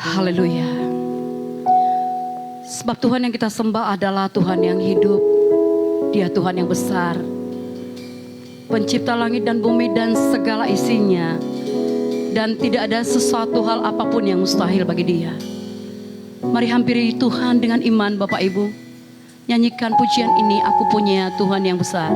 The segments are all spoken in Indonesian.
Haleluya. Sebab Tuhan yang kita sembah adalah Tuhan yang hidup. Dia Tuhan yang besar, pencipta langit dan bumi dan segala isinya. Dan tidak ada sesuatu hal apapun yang mustahil bagi Dia. Mari hampiri Tuhan dengan iman Bapak Ibu. Nyanyikan pujian ini, aku punya Tuhan yang besar.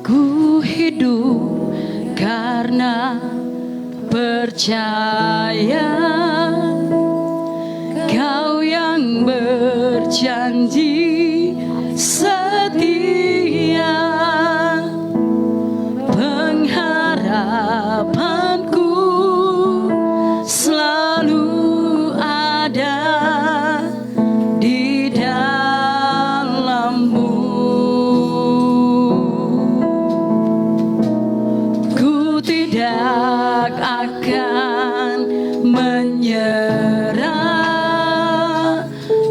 Ku hidup karena percaya Kau yang berjanji setia, pengharapanku selalu ada di dalam-Mu. Ku tidak akan menyerah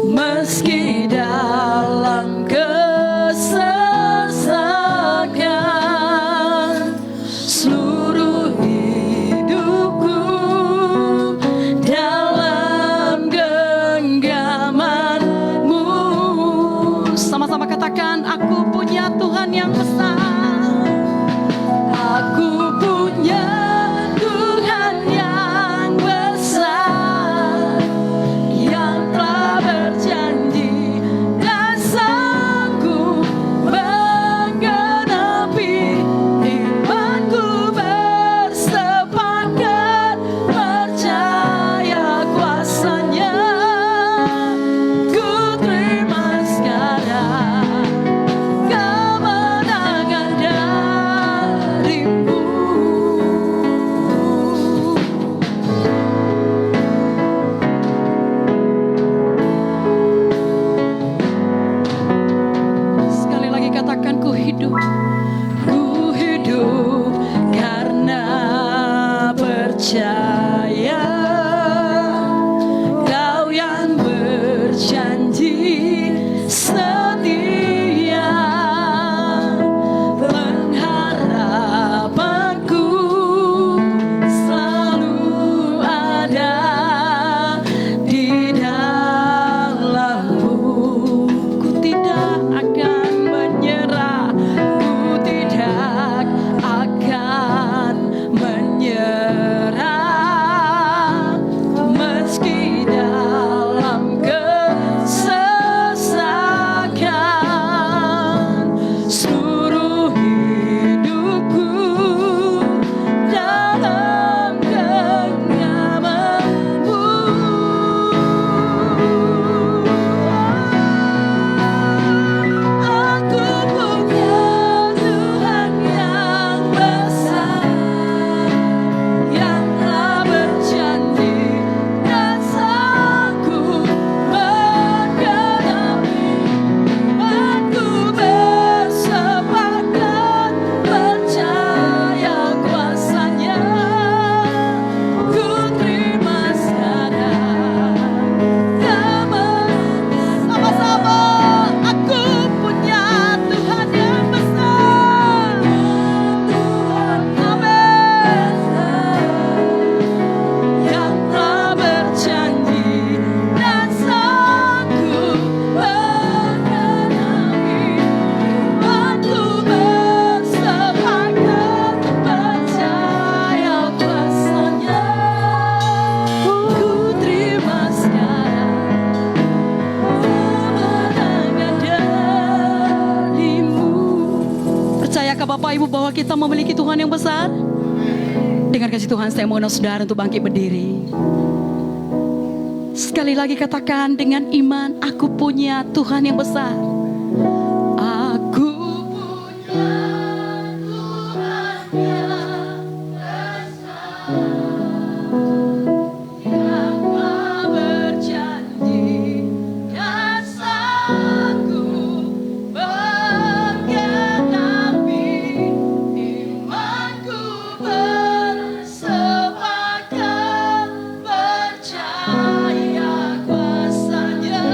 meski dalam kesesakan. Seluruh hidupku dalam genggaman-Mu. Sama-sama katakan, aku punya Tuhan yang besar. Aku punya Tuhan yang besar, yang telah berjanji dan sanggup menggenapi. Imanku bersepakat percaya kuasa-Nya. Ku terima sekarang kemenangan darimu. Sekali lagi katakan, ku hidup karena percaya Kau yang berjanji setia, pengharapanku selalu ada di dalam-Mu. Ku tidak akan menyerah, ku tidak akan menyerah meski dalam kesesakan. Seluruh hidupku dalam genggaman-Mu. Aku punya Tuhan yang besar, yang telah berjanji dan sanggup menggenapi. Imanku bersepakat percaya kuasa-Nya. Ku terima sekarang kemenangan. Sama-sama, aku punya Tuhan yang besar. Amin. Yang telah berjanji dan sanggup menggenapi. Imanku bersepakat percaya kuasa-Nya. Ku terima sekarang kemenangan darimu. Percayakah Bapak Ibu bahwa kita memiliki Tuhan yang besar? Dengan kasih Tuhan saya mohon saudara untuk bangkit berdiri. Sekali lagi katakan dengan iman, aku punya Tuhan yang besar. Aku punya Tuhan yang besar, yang telah berjanji dan sanggup menggenapi. Imanku bersepakat percaya kuasa-Nya.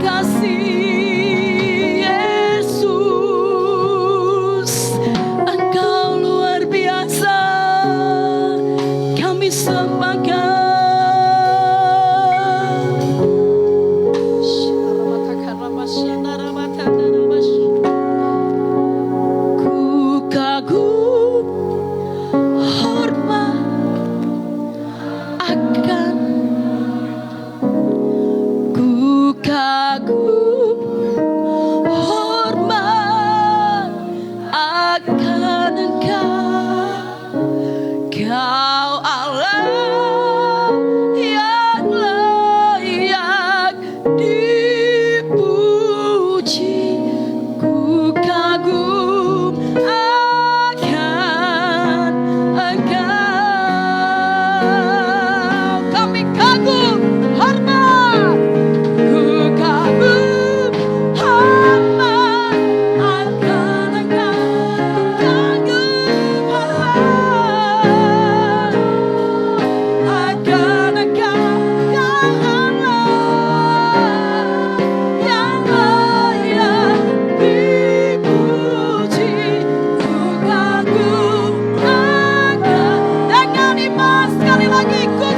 kasih Yesus, Engkau luar biasa, kami sembahkan. Ku kagum hormat akan, ku kagum hormat akan Engkau, Kau Allah yang layak dipuji. Ku kagum akan Engkau, kami kagum hormat. Ku kagum hormat akan Engkau, kagum hormat akan Engkau, Kau Allah yang layak dipuji. Ku kagum akan, dengan iman sekali lagi, ku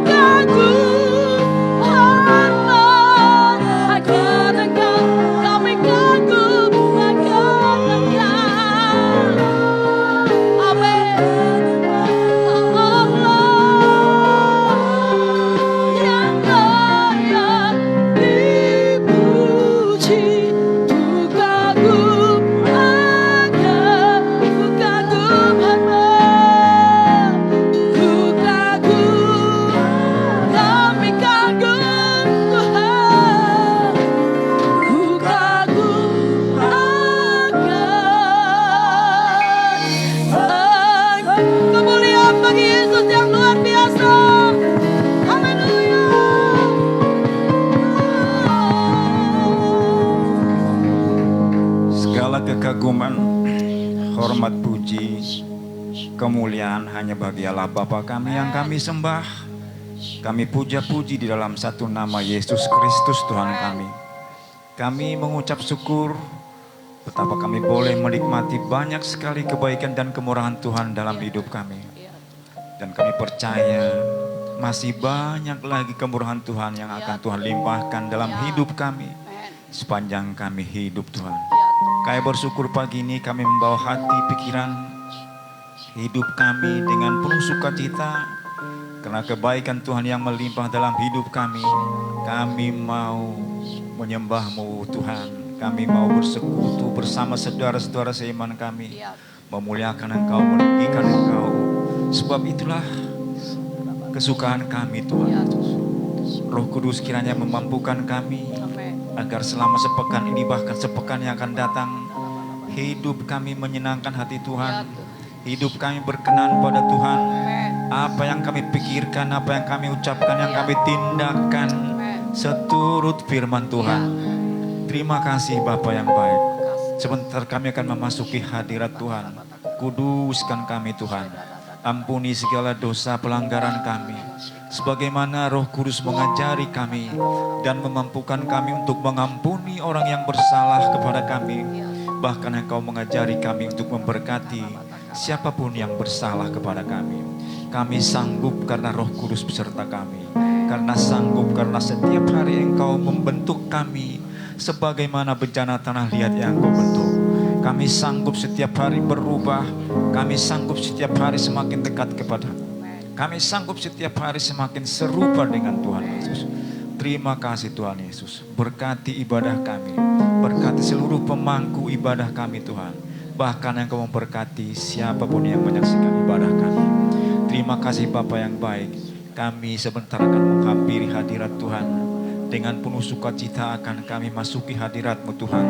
kagum hormat akan Engkau, kami kagum akan Engkau. Amin. Allah yang layak dipuji. Ku kagum akan, ku kagum hormat, ku kagum, kami kagum Tuhan, ku kagum akan. Kemuliaan bagi Yesus yang luar biasa. Haleluya. Segala kekaguman, hormat, puji, kemuliaan hanya bagi Allah Bapa kami yang kami sembah. Kami puja-puji di dalam satu nama Yesus Kristus Tuhan kami. Kami mengucap syukur betapa kami boleh menikmati banyak sekali kebaikan dan kemurahan Tuhan dalam hidup kami. Dan kami percaya masih banyak lagi kemurahan Tuhan yang akan Tuhan limpahkan dalam hidup kami sepanjang kami hidup Tuhan. Kami bersyukur pagi ini kami membawa hati, pikiran, hidup kami dengan penuh sukacita karena kebaikan Tuhan yang melimpah dalam hidup kami. Kami mau menyembah-Mu Tuhan. Kami mau bersekutu bersama saudara-saudara seiman kami, memuliakan Engkau, meninggikan Engkau. Sebab itulah kesukaan kami Tuhan. Roh Kudus kiranya memampukan kami agar selama sepekan ini, bahkan sepekan yang akan datang, hidup kami menyenangkan hati Tuhan. Hidup kami berkenan pada Tuhan. Apa yang kami pikirkan, apa yang kami ucapkan, yang kami tindakan seturut firman Tuhan. Terima kasih Bapa yang baik. Sebentar kami akan memasuki hadirat Tuhan. Kuduskan kami Tuhan. Ampuni segala dosa pelanggaran kami. Sebagaimana Roh Kudus mengajari kami dan memampukan kami untuk mengampuni orang yang bersalah kepada kami. Bahkan Engkau mengajari kami untuk memberkati siapapun yang bersalah kepada kami. Kami sanggup karena Roh Kudus beserta kami. Karena sanggup karena setiap hari Engkau membentuk kami sebagaimana bencana tanah liat yang Engkau bentuk. Kami sanggup setiap hari berubah. Kami sanggup setiap hari semakin dekat kepada-Mu. Kami sanggup setiap hari semakin serupa dengan Tuhan Yesus. Terima kasih Tuhan Yesus. Berkati ibadah kami. Berkati seluruh pemangku ibadah kami Tuhan. Bahkan Engkau memberkati siapapun yang menyaksikan ibadah kami. Terima kasih Bapa yang baik. Kami sebentar akan menghampiri hadirat Tuhan. Dengan penuh sukacita akan kami masuki hadirat-Mu Tuhan.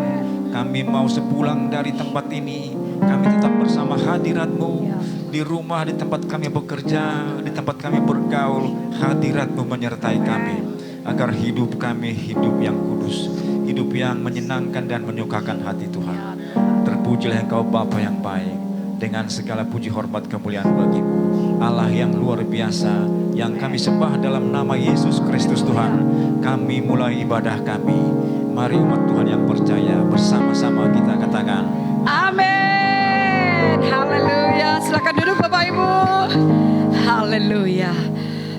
Kami mau sepulang dari tempat ini, kami tetap bersama hadirat-Mu. Di rumah, di tempat kami bekerja, di tempat kami bergaul, hadirat-Mu menyertai kami. Agar hidup kami hidup yang kudus, hidup yang menyenangkan dan menyukakan hati Tuhan. Terpujilah Engkau Bapa yang baik. Dengan segala puji hormat kemuliaan bagi-Mu, Allah yang luar biasa, yang kami sembah dalam nama Yesus Kristus Tuhan. Kami mulai ibadah kami. Mari umat Tuhan yang percaya bersama-sama kita katakan Amin. Haleluya. Silakan duduk Bapak Ibu. Haleluya.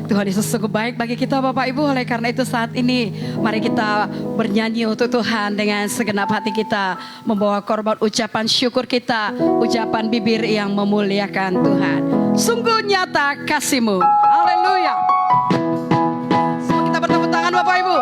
Tuhan Yesus cukup baik bagi kita Bapak Ibu. Oleh karena itu saat ini mari kita bernyanyi untuk Tuhan dengan segenap hati kita, membawa korban ucapan syukur kita, ucapan bibir yang memuliakan Tuhan. Sungguh nyata kasih-Mu. Haleluya. Semua kita bertepuk tangan Bapak Ibu.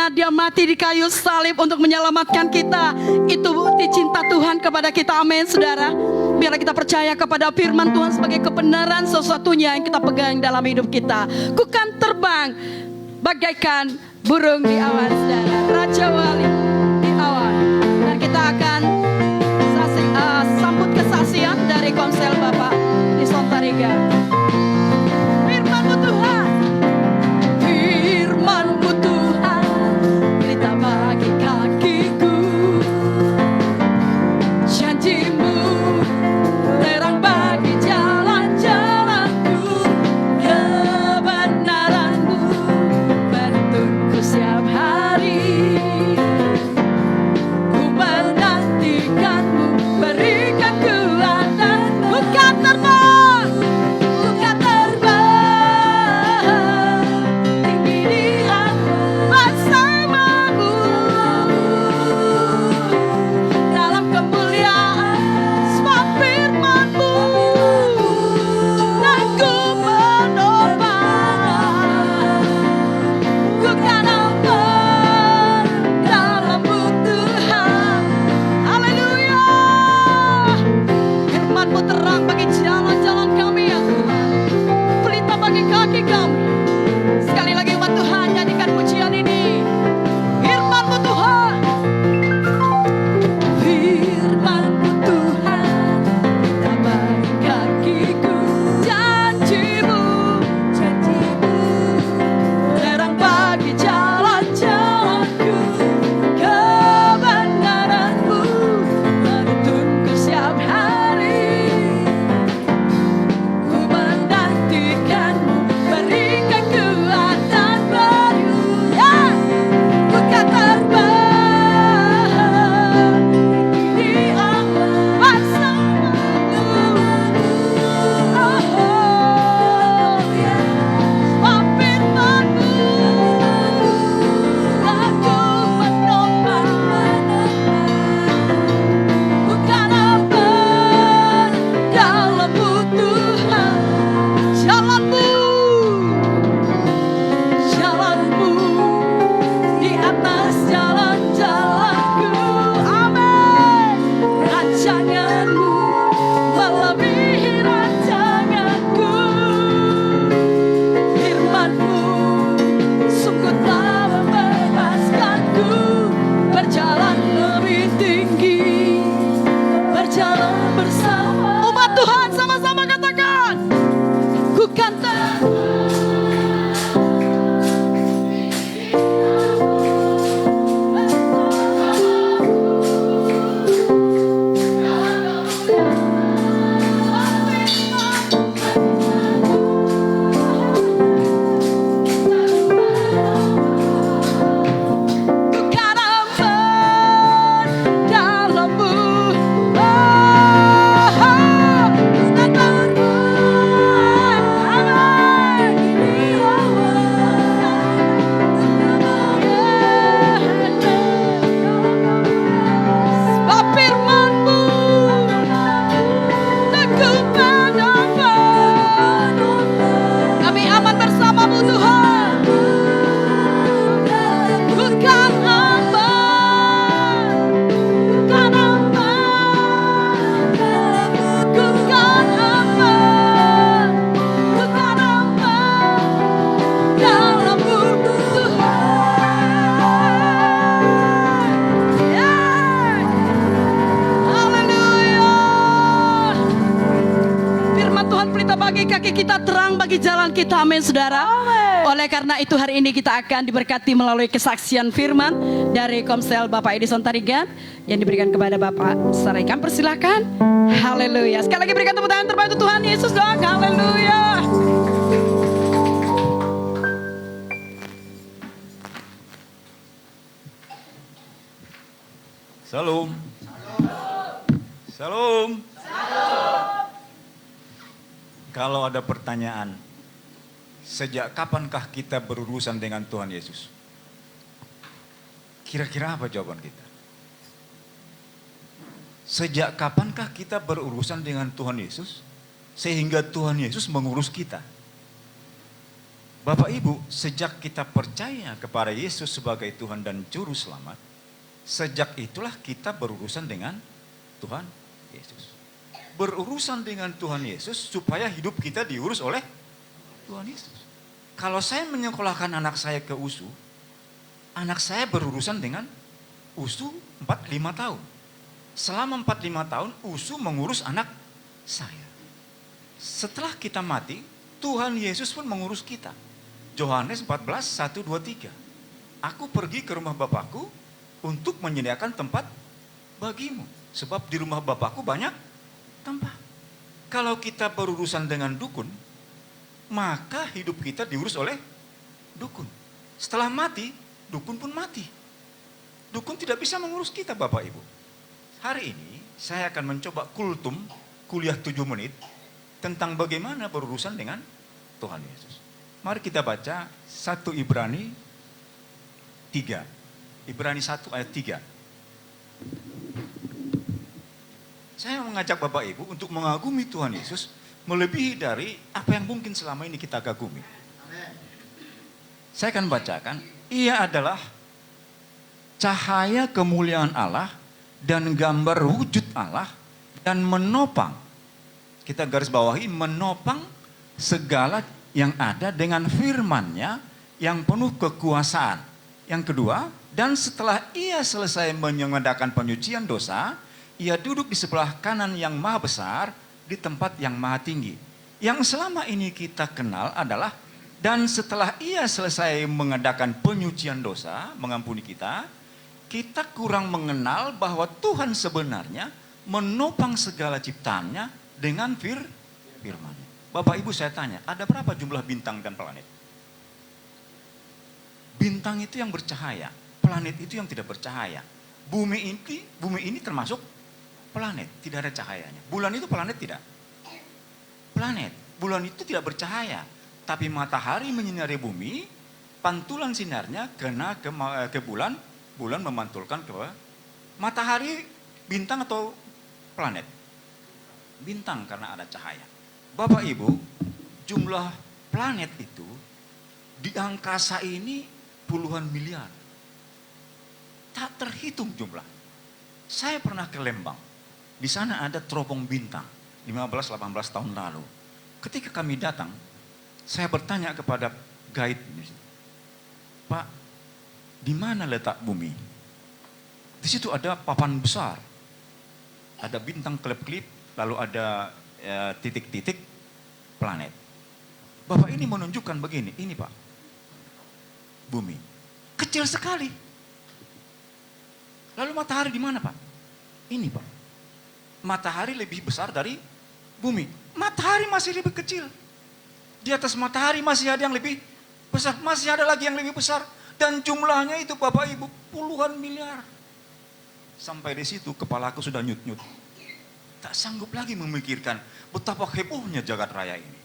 karena dia mati di kayu salib untuk menyelamatkan kita. Itu bukti cinta Tuhan kepada kita. Amin, saudara. Biarlah kita percaya kepada firman Tuhan sebagai kebenaran satu-satunya yang kita pegang dalam hidup kita. Ku kan terbang bagaikan burung di awan, saudara. Raja Wali di awan. Dan kita akan sambut kesaksian dari Komsel Bapak di Sontariga. Firman-Mu Tuhan, firman-Mu Tuhan, berita bagi kakiku. Janji-Mu terang bagi jalan-jalanku. Kebenaran-Mu bentukku setiap hari. Ku menantikan-Mu, berikan kekuatan. Bukan terbang, bukan terbang tinggi di awan bersama-Mu dalam kemuliaan sebab firman-Mu dan ku menopang. Ku kan aman dalam-Mu Tuhan. Haleluya. Firman-Mu terang bagi jalan-jalan kami ya Tuhan, pelita bagi kaki kami. Sekali lagi umat Tuhan, nyanyikan pujian ini. Firman-Mu Tuhan, firman-Mu Tuhan, pelita bagi kakiku. Janji-Mu, janji-Mu terang bagi jalan-jalanku. Kebenaran-Mu menuntunku setiap hari. Ku menantikan-Mu, berikan kekuatan baru. Ya, ku kan terbang di awan bersama-Mu. Oh, ya, sebab firman-Mu aku menopang. Ku kan aman dalam-Mu Tuhan. Jalan-Mu, jalan-Mu di atas jalan-jalanku. Amin. Rancangan-Mu melebihi rancanganku. Firman-Mu sungguh telah membebaskanku. Berjalan lebih tinggi, berjalan bersama. Umat Tuhan sama-sama katakan, ku kan Bukan aman dalam-Mu. Bukan terbang aman di awan. Sebab firman-Mu teguh menopang. Kami aman bersama-Mu Tuhan. Bukan aman, bukan aman, bukan aman, bukan aman dalam-Mu Tuhan. Yeah. Haleluya. Firman Tuhan pelita bagi kaki kita, terang bagi jalan kita. Amin, saudara. Oleh karena itu hari ini kita akan diberkati melalui kesaksian firman dari Komsel Bapak Edison Tarigan yang diberikan kepada Bapak Saraikan. Persilahkan. Haleluya. Sekali lagi berikan tepuk tangan terbaik untuk Tuhan Yesus dong. Haleluya. Salam. Salam. Kalau ada pertanyaan, sejak kapankah kita berurusan dengan Tuhan Yesus? Kira-kira apa jawaban kita? Sejak kapankah kita berurusan dengan Tuhan Yesus sehingga Tuhan Yesus mengurus kita? Bapak Ibu, sejak kita percaya kepada Yesus sebagai Tuhan dan Juru Selamat, sejak itulah kita berurusan dengan Tuhan Yesus. Berurusan dengan Tuhan Yesus supaya hidup kita diurus oleh Tuhan Yesus. Kalau saya menyekolahkan anak saya ke USU, anak saya berurusan dengan USU 4-5 tahun. Selama 4-5 tahun, USU mengurus anak saya. Setelah kita mati, Tuhan Yesus pun mengurus kita. Yohanes 14:1-2-3. Aku pergi ke rumah Bapakku untuk menyediakan tempat bagimu. Sebab di rumah Bapakku banyak tempat. Kalau kita berurusan dengan dukun, maka hidup kita diurus oleh dukun. Setelah mati, dukun pun mati. Dukun tidak bisa mengurus kita, Bapak Ibu. Hari ini saya akan mencoba kultum, kuliah 7 menit, tentang bagaimana berurusan dengan Tuhan Yesus. Mari kita baca 1 Ibrani 3. Ibrani 1 ayat 3. Saya mengajak Bapak Ibu untuk mengagumi Tuhan Yesus melebihi dari apa yang mungkin selama ini kita kagumi. Saya akan bacakan, ia adalah cahaya kemuliaan Allah dan gambar wujud Allah dan menopang, kita garis bawahi, menopang segala yang ada dengan firman-Nya yang penuh kekuasaan. Yang kedua, dan setelah ia selesai mengadakan penyucian dosa, ia duduk di sebelah kanan yang maha besar di tempat yang maha tinggi. Yang selama ini kita kenal adalah, dan setelah ia selesai mengadakan penyucian dosa, mengampuni kita, kita kurang mengenal bahwa Tuhan sebenarnya menopang segala ciptaannya dengan firman-Nya. Bapak Ibu, saya tanya, ada berapa jumlah bintang dan planet? Bintang itu yang bercahaya, planet itu yang tidak bercahaya. Bumi ini termasuk planet, tidak ada cahayanya. Bulan itu planet tidak? Planet, bulan itu tidak bercahaya. Tapi matahari menyinari bumi, pantulan sinarnya kena ke bulan, bulan memantulkan ke matahari. Bintang atau planet? Bintang, karena ada cahaya. Bapak Ibu, jumlah planet itu di angkasa ini puluhan miliar. Tak terhitung jumlah. Saya pernah ke Lembang. Di sana ada teropong bintang 15-18 tahun lalu. Ketika kami datang, saya bertanya kepada guide, Pak, di mana letak bumi? Di situ ada papan besar. Ada bintang kelip-kelip, lalu ada titik-titik planet. Bapak ini menunjukkan begini, ini Pak, bumi kecil sekali. Lalu matahari di mana Pak? Ini Pak, matahari lebih besar dari bumi. Matahari masih lebih kecil. Di atas matahari masih ada yang lebih besar, masih ada lagi yang lebih besar, dan jumlahnya itu Bapak Ibu puluhan miliar. Sampai di situ kepalaku sudah nyut-nyut. Tak sanggup lagi memikirkan betapa hebohnya jagat raya ini.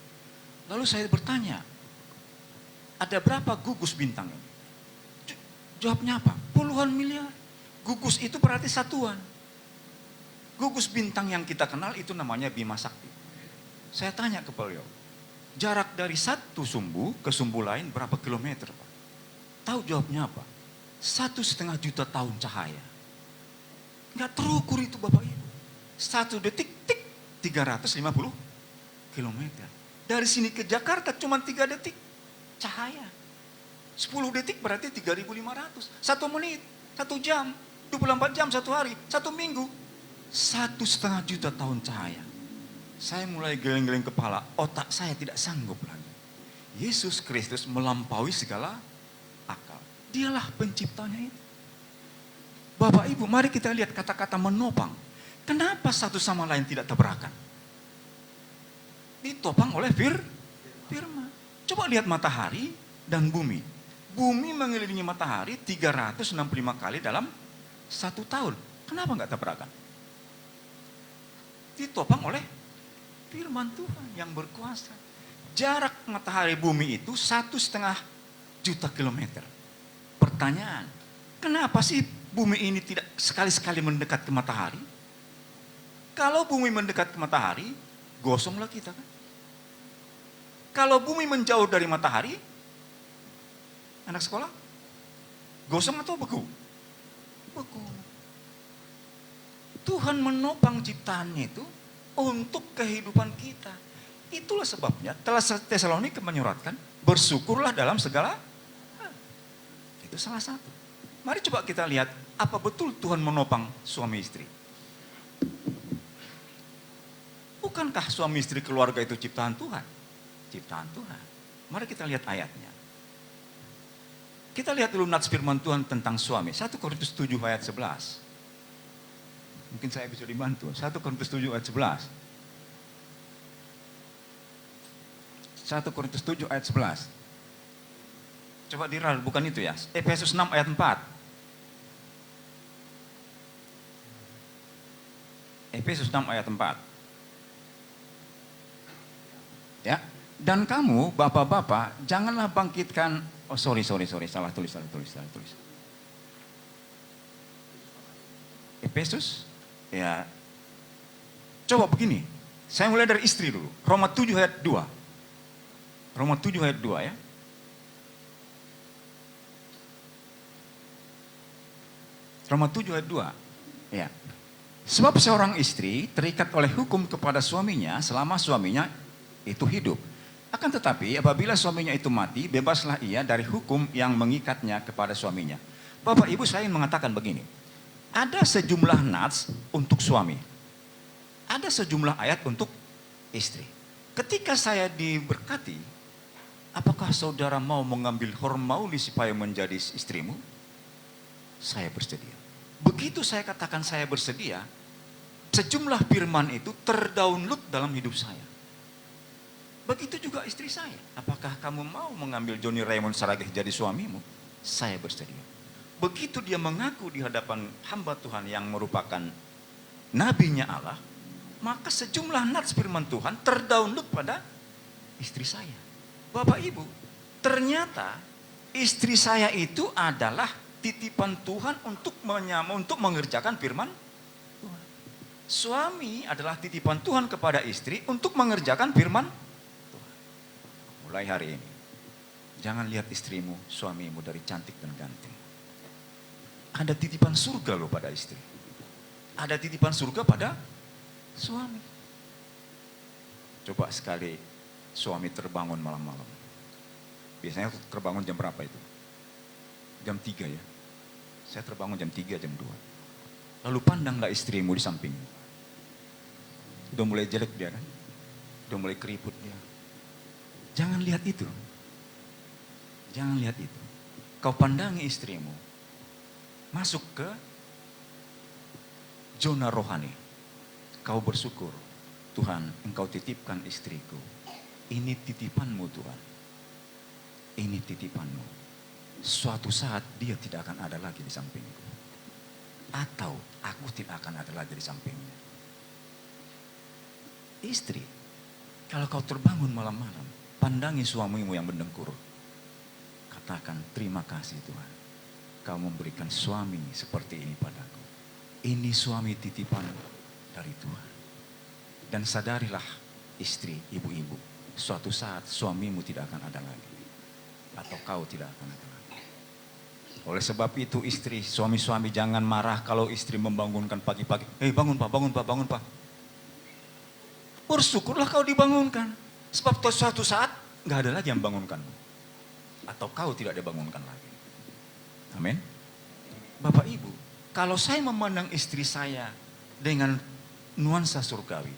Lalu saya bertanya, ada berapa gugus bintang ini? Jawabnya apa? Puluhan miliar. Gugus itu berarti satuan. Gugus bintang yang kita kenal itu namanya Bima Sakti. Saya tanya ke beliau, jarak dari satu sumbu ke sumbu lain berapa kilometer Pak? Tahu jawabnya apa? 1,5 juta tahun cahaya. Nggak terukur itu Bapak Ibu. 1 detik, 350 kilometer. Dari sini ke Jakarta cuma 3 detik cahaya. 10 detik berarti 3.500. 1 menit, 1 jam, 24 jam, 1 hari, 1 minggu. 1,5 juta tahun cahaya. Saya mulai geleng-geleng kepala, otak saya tidak sanggup lagi. Yesus Kristus melampaui segala akal. Dialah penciptanya itu. Bapak Ibu, mari kita lihat kata-kata menopang. Kenapa satu sama lain tidak tabrakan? Ditopang oleh firman. Coba lihat matahari dan bumi. Bumi mengelilingi matahari 365 kali dalam 1 tahun. Kenapa nggak tabrakan? Ditopang oleh firman Tuhan yang berkuasa. Jarak matahari bumi itu 1,5 juta kilometer. Pertanyaan, kenapa sih bumi ini tidak sekali-sekali mendekat ke matahari? Kalau bumi mendekat ke matahari, gosonglah kita kan. Kalau bumi menjauh dari matahari, Anak sekolah? Gosong atau beku? Beku. Tuhan menopang ciptaannya itu untuk kehidupan kita. Itulah sebabnya Tesalonika menyuratkan, bersyukurlah dalam segala hal. Itu salah satu. Mari coba kita lihat, apa betul Tuhan menopang suami istri? Bukankah suami istri keluarga itu ciptaan Tuhan? Ciptaan Tuhan. Mari kita lihat ayatnya. Kita lihat dulu nats firman Tuhan tentang suami. 1 Korintus 7 ayat 11. Mungkin saya bisa dibantu. 1 Korintus 7 ayat 11. 1 Korintus 7 ayat 11. Coba diral, bukan itu ya. Efesus 6 ayat 4. Efesus 6 ayat 4. Ya. Dan kamu bapak-bapak janganlah bangkitkan, oh sorry, salah tulis. Efesus, ya. Coba begini, saya mulai dari istri dulu. Roma 7 ayat 2. Roma 7 ayat 2 ya. Roma 7 ayat 2. Ya. Sebab seorang istri terikat oleh hukum kepada suaminya selama suaminya itu hidup. Akan tetapi apabila suaminya itu mati, bebaslah ia dari hukum yang mengikatnya kepada suaminya. Bapak Ibu, saya ingin mengatakan begini. Ada sejumlah nats untuk suami. Ada sejumlah ayat untuk istri. Ketika saya diberkati, apakah saudara mau mengambil hormauli supaya menjadi istrimu? Saya bersedia. Begitu saya katakan saya bersedia, sejumlah firman itu terdownload dalam hidup saya. Begitu juga istri saya. Apakah kamu mau mengambil Johnny Raymond Saragih jadi suamimu? Saya bersedia. Begitu dia mengaku di hadapan hamba Tuhan yang merupakan nabinya Allah, maka sejumlah nats firman Tuhan terdownload pada istri saya. Bapak Ibu, ternyata istri saya itu adalah titipan Tuhan untuk mengerjakan firman Tuhan. Suami adalah titipan Tuhan kepada istri untuk mengerjakan firman Tuhan. Mulai hari ini, jangan lihat istrimu, suamimu dari cantik dan ganteng. Ada titipan surga loh pada istri. Ada titipan surga pada suami. Coba sekali suami terbangun malam-malam. Biasanya terbangun jam berapa itu? Jam 3 ya. Saya terbangun jam 3, jam 2. Lalu pandanglah istrimu di sampingmu. Udah mulai jelek dia kan? Udah mulai keriput dia. Jangan lihat itu. Jangan lihat itu. Kau pandangi istrimu. Masuk ke zona rohani. Kau bersyukur. Tuhan, Engkau titipkan istriku. Ini titipanmu Tuhan. Ini titipanmu. Suatu saat dia tidak akan ada lagi di sampingku. Atau aku tidak akan ada lagi di sampingnya. Istri, kalau kau terbangun malam-malam, pandangi suamimu yang mendengkur. Katakan, terima kasih Tuhan. Kau memberikan suami seperti ini padaku. Ini suami titipan dari Tuhan. Dan sadarilah istri, ibu-ibu, suatu saat suamimu tidak akan ada lagi. Atau kau tidak akan ada lagi. Oleh sebab itu istri, suami-suami jangan marah kalau istri membangunkan pagi-pagi. Bangun pak, bangun pak, bangun pak. Bersyukurlah kau dibangunkan. Sebab suatu saat nggak ada lagi yang bangunkanmu. Atau kau tidak dibangunkan lagi. Amin. Bapak Ibu, kalau saya memandang istri saya dengan nuansa surgawi,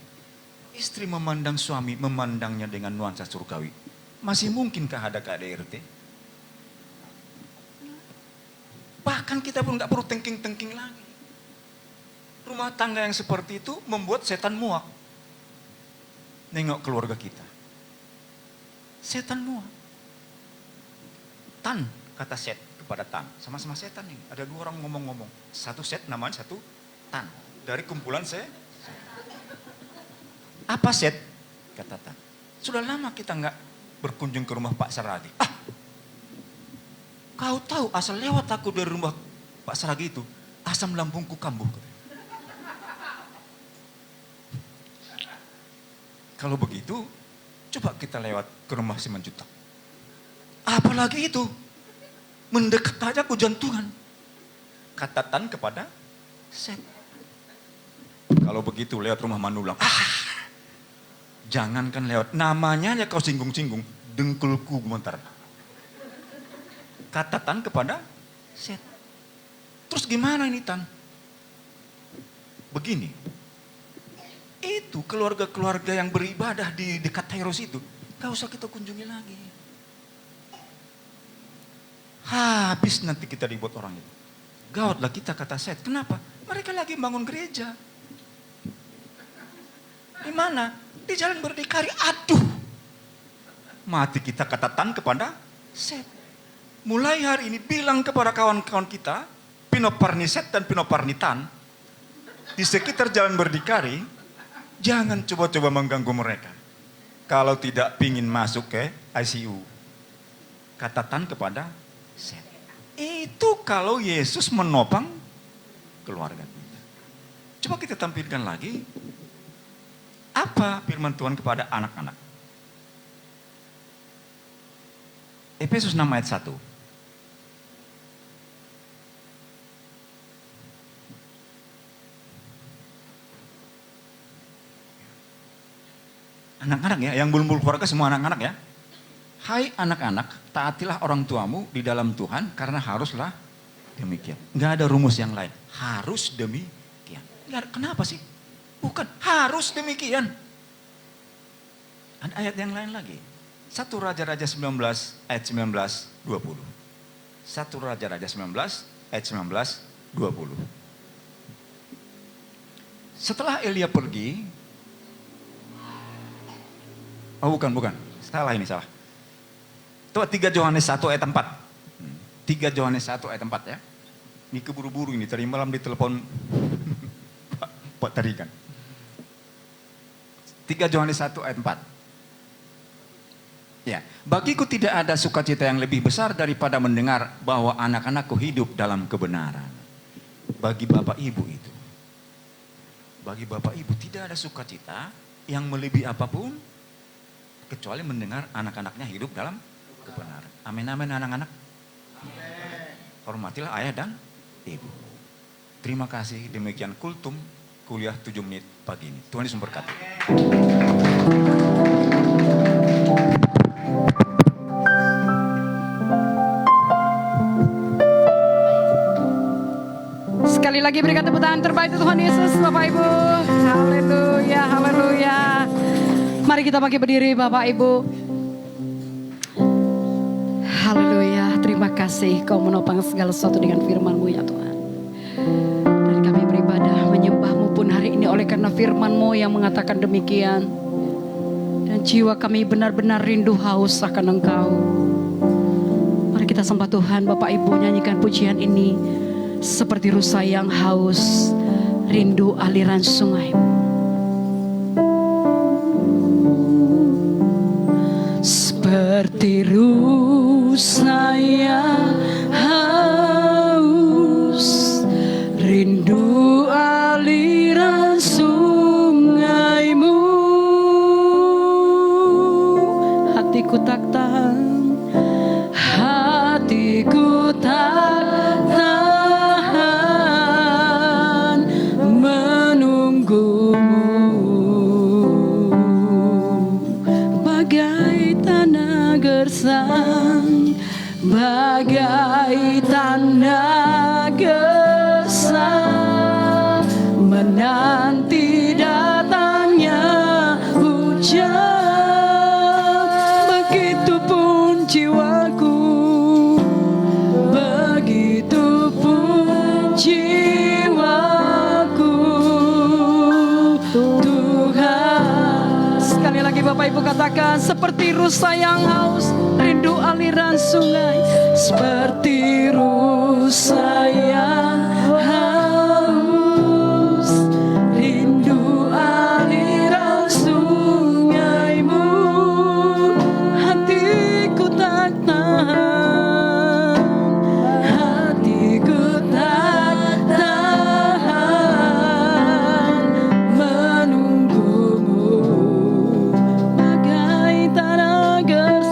istri memandang suami memandangnya dengan nuansa surgawi, masih mungkinkah ada KDRT? Bahkan kita pun nggak perlu tengking-tengking lagi. Rumah tangga yang seperti itu membuat setan muak. Nengok keluarga kita. Setan muak. Tan, kata Set kepada Tan. Sama-sama setan nih. Ada dua orang ngomong-ngomong. Satu Set namanya, satu Tan. Dari kumpulan saya. Apa Set? Kata Tan. Sudah lama kita nggak berkunjung ke rumah Pak Saragi. Kau tahu asal lewat aku dari rumah Pak Saragi itu, asam lambungku kambuh. Kalau begitu, coba kita lewat ke rumah si Menjutak. Apalagi itu, mendekat aja kejantungan. Katakan kepada Set. Kalau begitu lewat rumah Manulang, jangankan lewat, namanya ya kau singgung-singgung, dengkulku gemetar. Katakan kepada Set. Terus gimana ini Tan? Begini, itu keluarga-keluarga yang beribadah di dekat Tyrus itu, gak usah kita kunjungi lagi. Habis nanti kita dibuat orang itu. Gawatlah kita, kata Set. Kenapa? Mereka lagi bangun gereja. Di mana? Di Jalan Berdikari. Aduh, mati kita, kata Tan kepada Set. Mulai hari ini bilang kepada kawan-kawan kita, Pinoparni Set dan Pinoparni Tan, di sekitar Jalan Berdikari, jangan coba-coba mengganggu mereka. Kalau tidak pingin masuk ke ICU, katakan kepada Set. Itu kalau Yesus menopang keluarga kita. Coba kita tampilkan lagi. Apa firman Tuhan kepada anak-anak? Efesus 6 ayat 1. Anak-anak ya, yang belum berkeluarga semua anak-anak ya. Hai anak-anak, taatilah orang tuamu di dalam Tuhan karena haruslah demikian. Nggak ada rumus yang lain. Harus demikian. Kenapa sih? Bukan, harus demikian. Ada ayat yang lain lagi. 1 Raja-Raja 19 ayat 19, 20. 1 Raja-Raja 19 ayat 19, 20. Setelah Elia pergi, bukan. Salah. Coba 3 Yohanes 1 ayat 4. 3 Yohanes 1 ayat 4 ya. Ini keburu-buru ini, tadi malam ditelepon Pak Tarikan. 3 Yohanes 1 ayat 4. Ya, bagiku tidak ada sukacita yang lebih besar daripada mendengar bahwa anak-anakku hidup dalam kebenaran. Bagi Bapak Ibu itu. Bagi Bapak Ibu tidak ada sukacita yang melebihi apapun kecuali mendengar anak-anaknya hidup dalam kebenaran. Amin anak-anak. Hormatilah ayah dan ibu. Terima kasih, demikian kultum kuliah 7 menit pagi ini. Tuhan Yesus memberkati. Sekali lagi berikan tepuk tangan terbaik untuk Tuhan Yesus, Bapak Ibu. Haleluya, haleluya. Mari kita bangkit berdiri, Bapak Ibu. Haleluya, terima kasih Kau menopang segala sesuatu dengan firman-Mu ya Tuhan. Dan kami beribadah menyembah-Mu pun hari ini oleh karena firman-Mu yang mengatakan demikian. Dan jiwa kami benar-benar rindu haus akan Engkau. Mari kita sembah Tuhan, Bapak Ibu, nyanyikan pujian ini. Seperti rusa yang haus, rindu aliran sungai. Seperti rusa yang haus, rindu aliran sungaimu. Hatiku tak tahan, hatiku tak tahan menunggumu. Bagai tanah gersang, bagai tanah gersang, menanti datangnya hujan. Begitupun jiwaku, begitupun jiwaku, Tuhan. Sekali lagi Bapak Ibu katakan, seperti rusa yang haus, rindu aliran sungai. Seperti rusa yang haus, rindu aliran sungaimu. Hatiku tak tahan, hatiku tak tahan menunggumu. Bagai tanah gersang,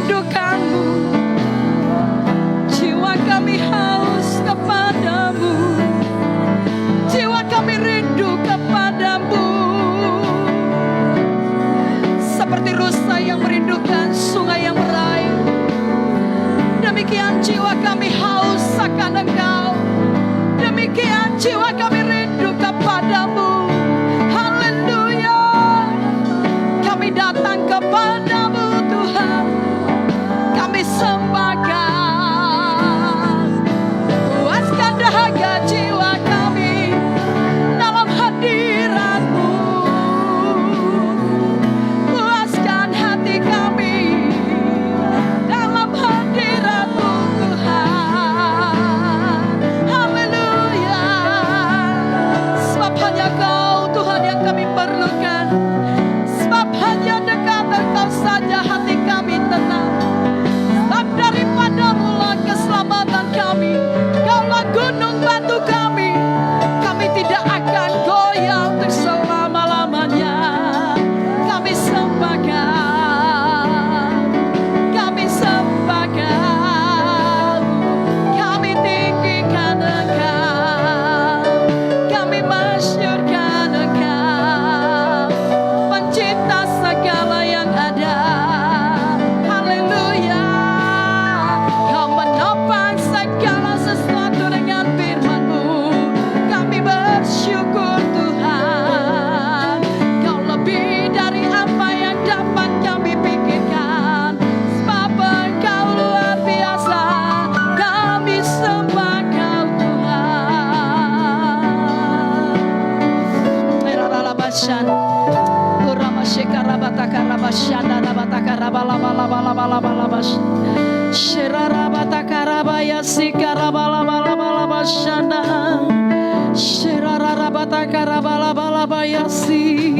merindukanmu, jiwa kami haus kepadamu, jiwa kami rindu kepadamu. Seperti rusa yang merindukan sungai yang berair, demikian jiwa kami haus akan Engkau. Demikian jiwa kami rindu kepadamu. Haleluya. Kami datang kepadamu Tuhan, kami sembahkan. Puaskan dahaga jiwa kami dalam hadirat-Mu. Puaskan hati kami dalam hadirat-Mu Tuhan. Haleluya. Sebab hanya Kau Tuhan yang kami perlukan. Sebab hanya dekat Engkau saja hati kami tenang. Sebab daripada-Mu lah keselamatan kami. Kaulah gunung batu kami. Kami tidak akan goyah untuk selama-lamanya. Kami sembahkan, kami sembahkan, kami tinggikan Engkau, kami masyurkan Engkau, pencipta segala yang ada. Haleluya. Kau menopang segala sesuatu dengan firman-Mu. Kami bersyukur Tuhan. Kau lebih dari apa yang dapat kami pikirkan. Sebab Engkau luar biasa. Kami sembah Kau Tuhan. Merarabashan.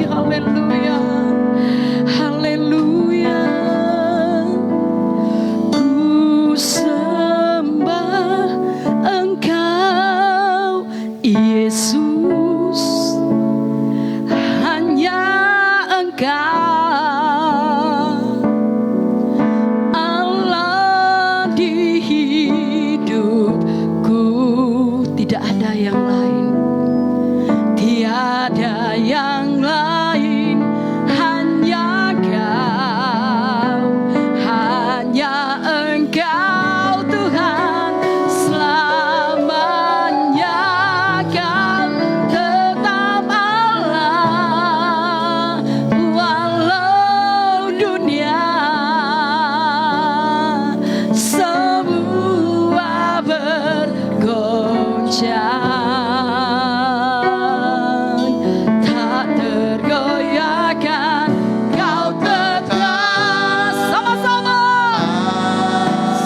Haleluya. Haleluya. Ku sembah Engkau Yesus, hanya Engkau Allah di hidupku. Tidak ada yang lain, tiada yang lain, hanya Kau, hanya Engkau Tuhan. Selamanya Kau tetap Allah, walau dunia semua bergoncang, tak tergoyahkan. Kau tetap. Sama-sama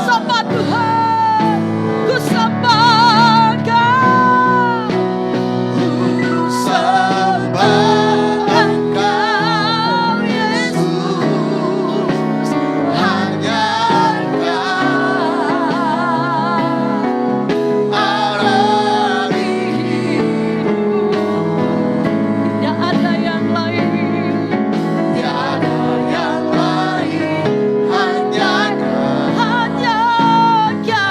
sembah Tuhan. Ku sembah Kau, ku sembah Engkau Yesus, hanya Engkau Allah di hidupku. Tidak ada yang lain, tiada yang lain, hanya Kau, hanya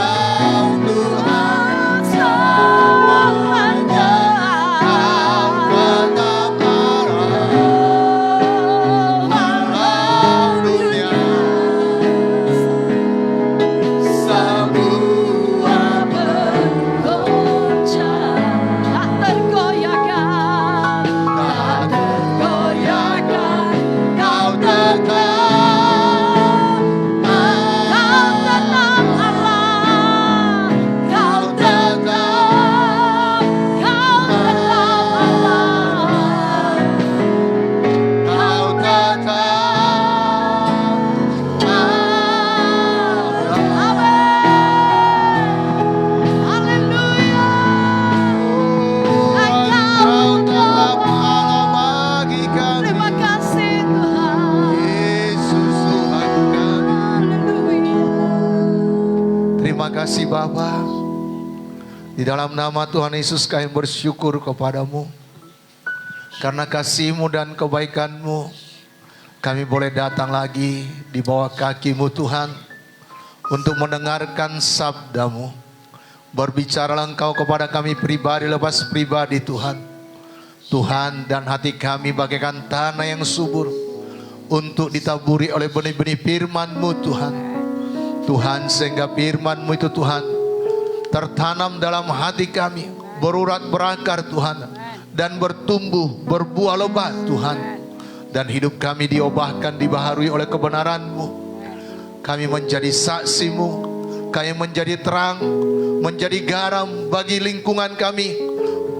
Kau Tuhan. Selamanya semua bergoncang, tak tergoyahkan, tak tergoyahkan. Kau tetap, Kau tetap Allah, Kau tetap, Kau tetap Allah, Kau Haleluya. Engkau tetap Allah bagi kami. Terima kasih Tuhan. Yesus Tuhan kami. Haleluya. Terima kasih Bapa. Di dalam nama Tuhan Yesus kami bersyukur kepadamu. Karena kasih-Mu dan kebaikan-Mu kami boleh datang lagi di bawah kaki-Mu Tuhan untuk mendengarkan sabda-Mu. Berbicaralah Engkau kepada kami pribadi lepas pribadi Tuhan. Tuhan, dan hati kami bagaikan tanah yang subur untuk ditaburi oleh benih-benih firman-Mu Tuhan. Tuhan, sehingga firman-Mu itu Tuhan tertanam dalam hati kami, berurat berakar Tuhan, dan bertumbuh berbuah lebat Tuhan. Dan hidup kami diubahkan, dibaharui oleh kebenaran-Mu. Kami menjadi saksi-Mu, kami menjadi terang, menjadi garam bagi lingkungan kami,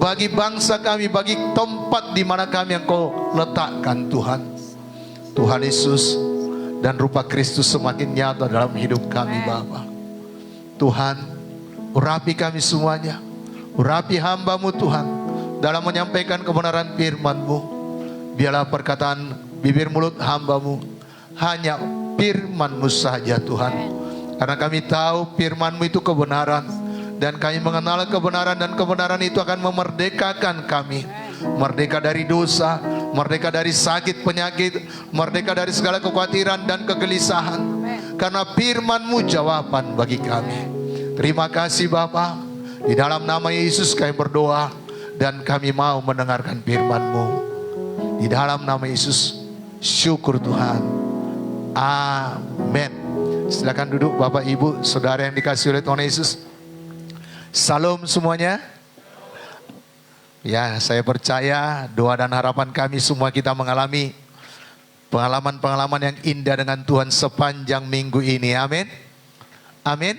bagi bangsa kami, bagi tempat di mana kami Engkau letakkan Tuhan. Tuhan Yesus, dan rupa Kristus semakin nyata dalam hidup kami Bapa. Tuhan, urapi kami semuanya, urapi hamba-Mu Tuhan dalam menyampaikan kebenaran firman-Mu. Biarlah perkataan bibir mulut hamba-Mu hanya firman-Mu saja Tuhan. Karena kami tahu firman-Mu itu kebenaran, dan kami mengenal kebenaran, dan kebenaran itu akan memerdekakan kami. Merdeka dari dosa, merdeka dari sakit penyakit, merdeka dari segala kekhawatiran dan kegelisahan. Karena firman-Mu jawaban bagi kami. Terima kasih Bapa. Di dalam nama Yesus kami berdoa, dan kami mau mendengarkan firman-Mu. Di dalam nama Yesus, syukur Tuhan. Amin. Silakan duduk Bapak Ibu, saudara yang dikasihi oleh Tuhan Yesus. Salam semuanya. Ya, saya percaya doa dan harapan kami semua kita mengalami pengalaman-pengalaman yang indah dengan Tuhan sepanjang minggu ini. Amin. Amin.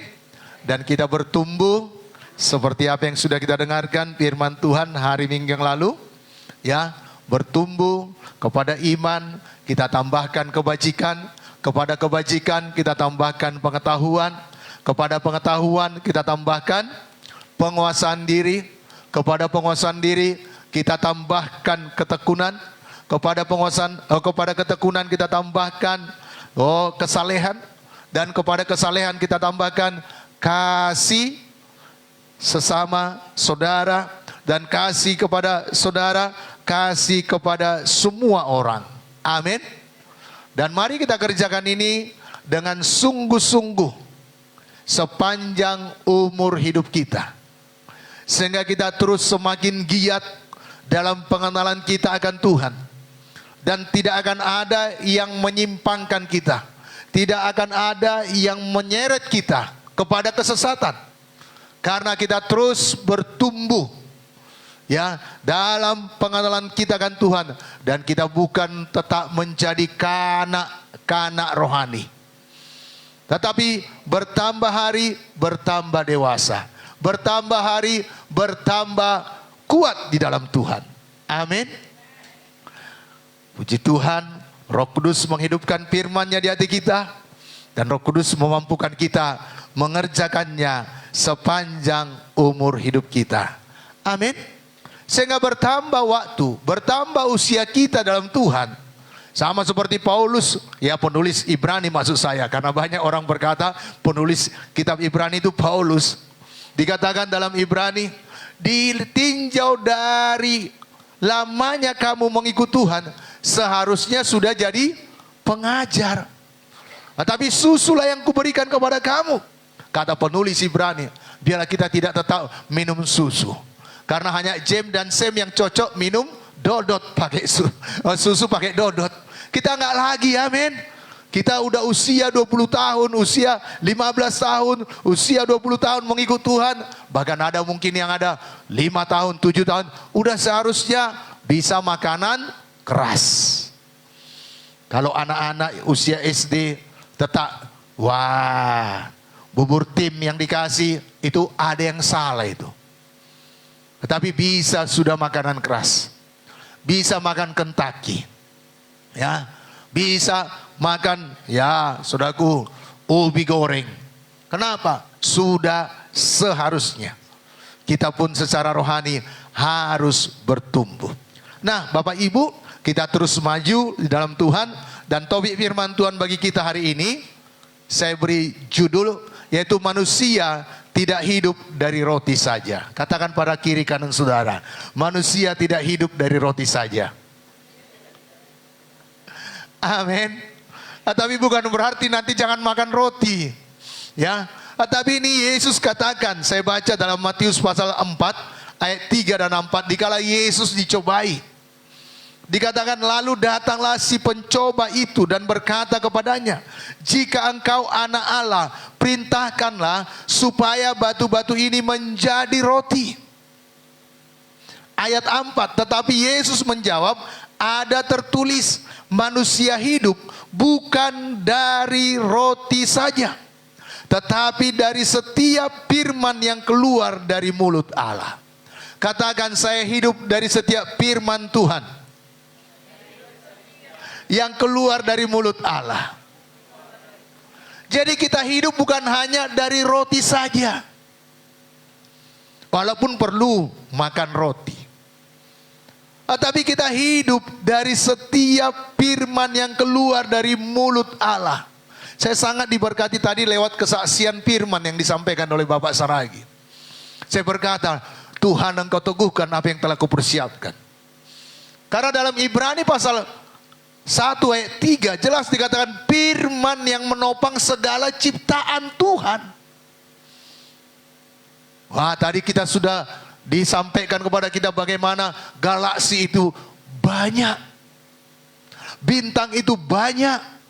Dan kita bertumbuh seperti apa yang sudah kita dengarkan firman Tuhan hari Minggu yang lalu. Ya, bertumbuh kepada iman, kita tambahkan kebajikan, kepada kebajikan kita tambahkan pengetahuan, kepada pengetahuan kita tambahkan penguasaan diri, kepada penguasaan diri kita tambahkan ketekunan, kepada kepada ketekunan kita tambahkan kesalehan, dan kepada kesalehan kita tambahkan kasih sesama saudara, dan kasih kepada saudara, kasih kepada semua orang. Amin. Dan mari kita kerjakan ini dengan sungguh-sungguh sepanjang umur hidup kita, sehingga kita terus semakin giat dalam pengenalan kita akan Tuhan. Dan tidak akan ada yang menyimpangkan kita, tidak akan ada yang menyeret kita kepada kesesatan, karena kita terus bertumbuh ya dalam pengenalan kita akan Tuhan. Dan kita bukan tetap menjadi kanak-kanak rohani, tetapi bertambah hari bertambah dewasa, bertambah hari bertambah kuat di dalam Tuhan. Amin. Puji Tuhan, Roh Kudus menghidupkan firman-Nya di hati kita, dan Roh Kudus memampukan kita mengerjakannya sepanjang umur hidup kita. Amin. Sehingga bertambah waktu, bertambah usia kita dalam Tuhan. Sama seperti Paulus, ya penulis Ibrani maksud saya, karena banyak orang berkata penulis kitab Ibrani itu Paulus. Dikatakan dalam Ibrani, ditinjau dari lamanya kamu mengikut Tuhan, seharusnya sudah jadi pengajar. Tapi susulah yang kuberikan kepada kamu. Kata penulis Ibrani, biarlah kita tidak tetap minum susu, karena hanya James dan Sam yang cocok minum dodot pakai susu pakai dodot. Kita enggak lagi, amin. Kita udah usia 20 tahun, usia 15 tahun, usia 20 tahun mengikut Tuhan. Bahkan ada mungkin yang ada 5 tahun, 7 tahun. Udah seharusnya bisa makanan keras. Kalau anak-anak usia SD tetap, wah, bubur tim yang dikasih itu ada yang salah itu. Tetapi bisa sudah makanan keras. Bisa makan Kentucky. Ya, bisa makan, ya saudaraku, ubi goreng. Kenapa? Sudah seharusnya. Kita pun secara rohani harus bertumbuh. Nah Bapak Ibu, kita terus maju di dalam Tuhan. Dan topik firman Tuhan bagi kita hari ini, saya beri judul, yaitu manusia tidak hidup dari roti saja. Katakan pada kiri kanan saudara, manusia tidak hidup dari roti saja. Amin. Tapi bukan berarti nanti jangan makan roti. Ya. Tapi ini Yesus katakan, saya baca dalam Matius pasal 4 ayat 3 dan 4, dikala Yesus dicobai. Dikatakan lalu datanglah si pencoba itu dan berkata kepadanya, jika engkau anak Allah, perintahkanlah supaya batu-batu ini menjadi roti. Ayat 4, tetapi Yesus menjawab, ada tertulis, manusia hidup bukan dari roti saja, tetapi dari setiap firman yang keluar dari mulut Allah. Katakan, saya hidup dari setiap firman Tuhan yang keluar dari mulut Allah. Jadi kita hidup bukan hanya dari roti saja. Walaupun perlu makan roti. Tapi kita hidup dari setiap firman yang keluar dari mulut Allah. Saya sangat diberkati tadi lewat kesaksian firman yang disampaikan oleh Bapak Saragi. Saya berkata, Tuhan engkau teguhkan apa yang telah kupersiapkan. Karena dalam Ibrani pasal 1 ayat 3 jelas dikatakan firman yang menopang segala ciptaan Tuhan. Wah, tadi kita sudah disampaikan kepada kita bagaimana galaksi itu banyak, bintang itu banyak.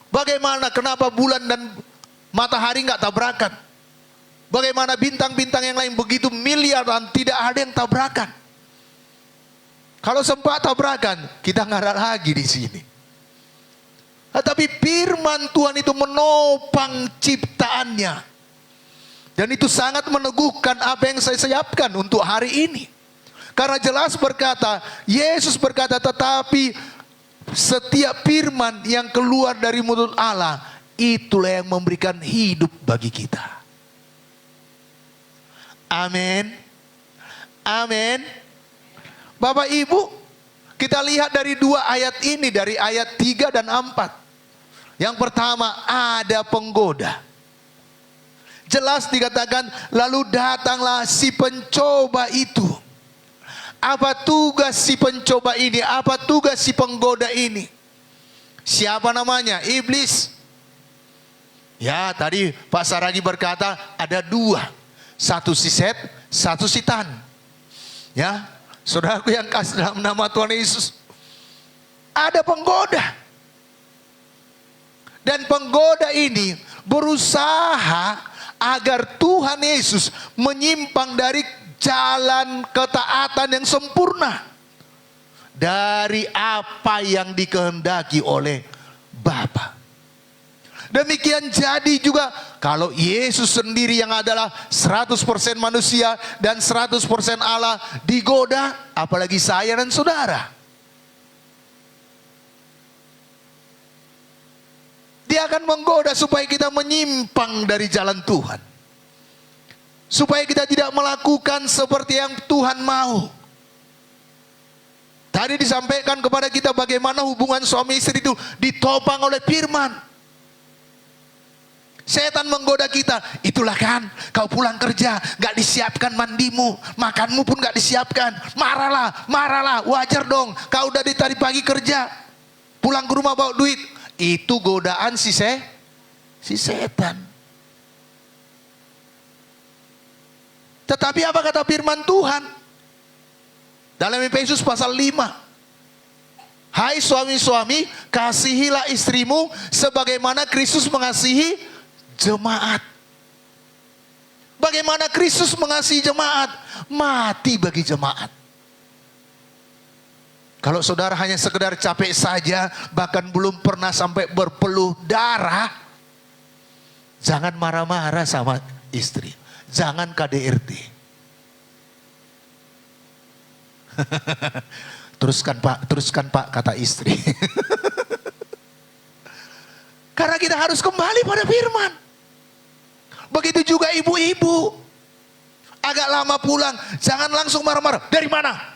Bagaimana, kenapa bulan dan matahari nggak tabrakan? Bagaimana bintang-bintang yang lain begitu miliaran tidak ada yang tabrakan? Kalau sempat tabrakan, kita nggak ada lagi di sini. Tapi firman Tuhan itu menopang ciptaannya. Dan itu sangat meneguhkan apa yang saya siapkan untuk hari ini. Karena jelas berkata, Yesus berkata, tetapi setiap firman yang keluar dari mulut Allah, itulah yang memberikan hidup bagi kita. Amin. Amin. Bapak Ibu, kita lihat dari dua ayat ini, dari ayat 3 dan 4. Yang pertama, ada penggoda. Jelas dikatakan, lalu datanglah si pencoba itu. Apa tugas si pencoba ini? Apa tugas si penggoda ini? Siapa namanya? Iblis. Ya, tadi Pak Saragi berkata ada dua. Satu si Set, satu si Tan. Ya, saudaraku yang kasih dalam nama Tuhan Yesus, ada penggoda. Dan penggoda ini berusaha agar Tuhan Yesus menyimpang dari jalan ketaatan yang sempurna, dari apa yang dikehendaki oleh Bapa. Demikian jadi juga kalau Yesus sendiri yang adalah 100% manusia dan 100% Allah digoda, apalagi saya dan saudara. Dia akan menggoda supaya kita menyimpang dari jalan Tuhan. Supaya kita tidak melakukan seperti yang Tuhan mau. Tadi disampaikan kepada kita bagaimana hubungan suami istri itu ditopang oleh firman. Setan menggoda kita, itulah kan kau pulang kerja gak disiapkan mandimu, makanmu pun gak disiapkan. Marahlah, marahlah, wajar dong, kau udah dari pagi kerja, pulang ke rumah bawa duit. Itu godaan si setan. Tetapi apa kata firman Tuhan? Dalam Efesus pasal 5. Hai suami-suami, kasihilah istrimu sebagaimana Kristus mengasihi jemaat. Bagaimana Kristus mengasihi jemaat? Mati bagi jemaat. Kalau saudara hanya sekedar capek saja, bahkan belum pernah sampai berpeluh darah, jangan marah-marah sama istri. Jangan KDRT. Teruskan pak, kata istri. Karena kita harus kembali pada firman. Begitu juga ibu-ibu. Agak lama pulang, jangan langsung marah-marah. Dari mana?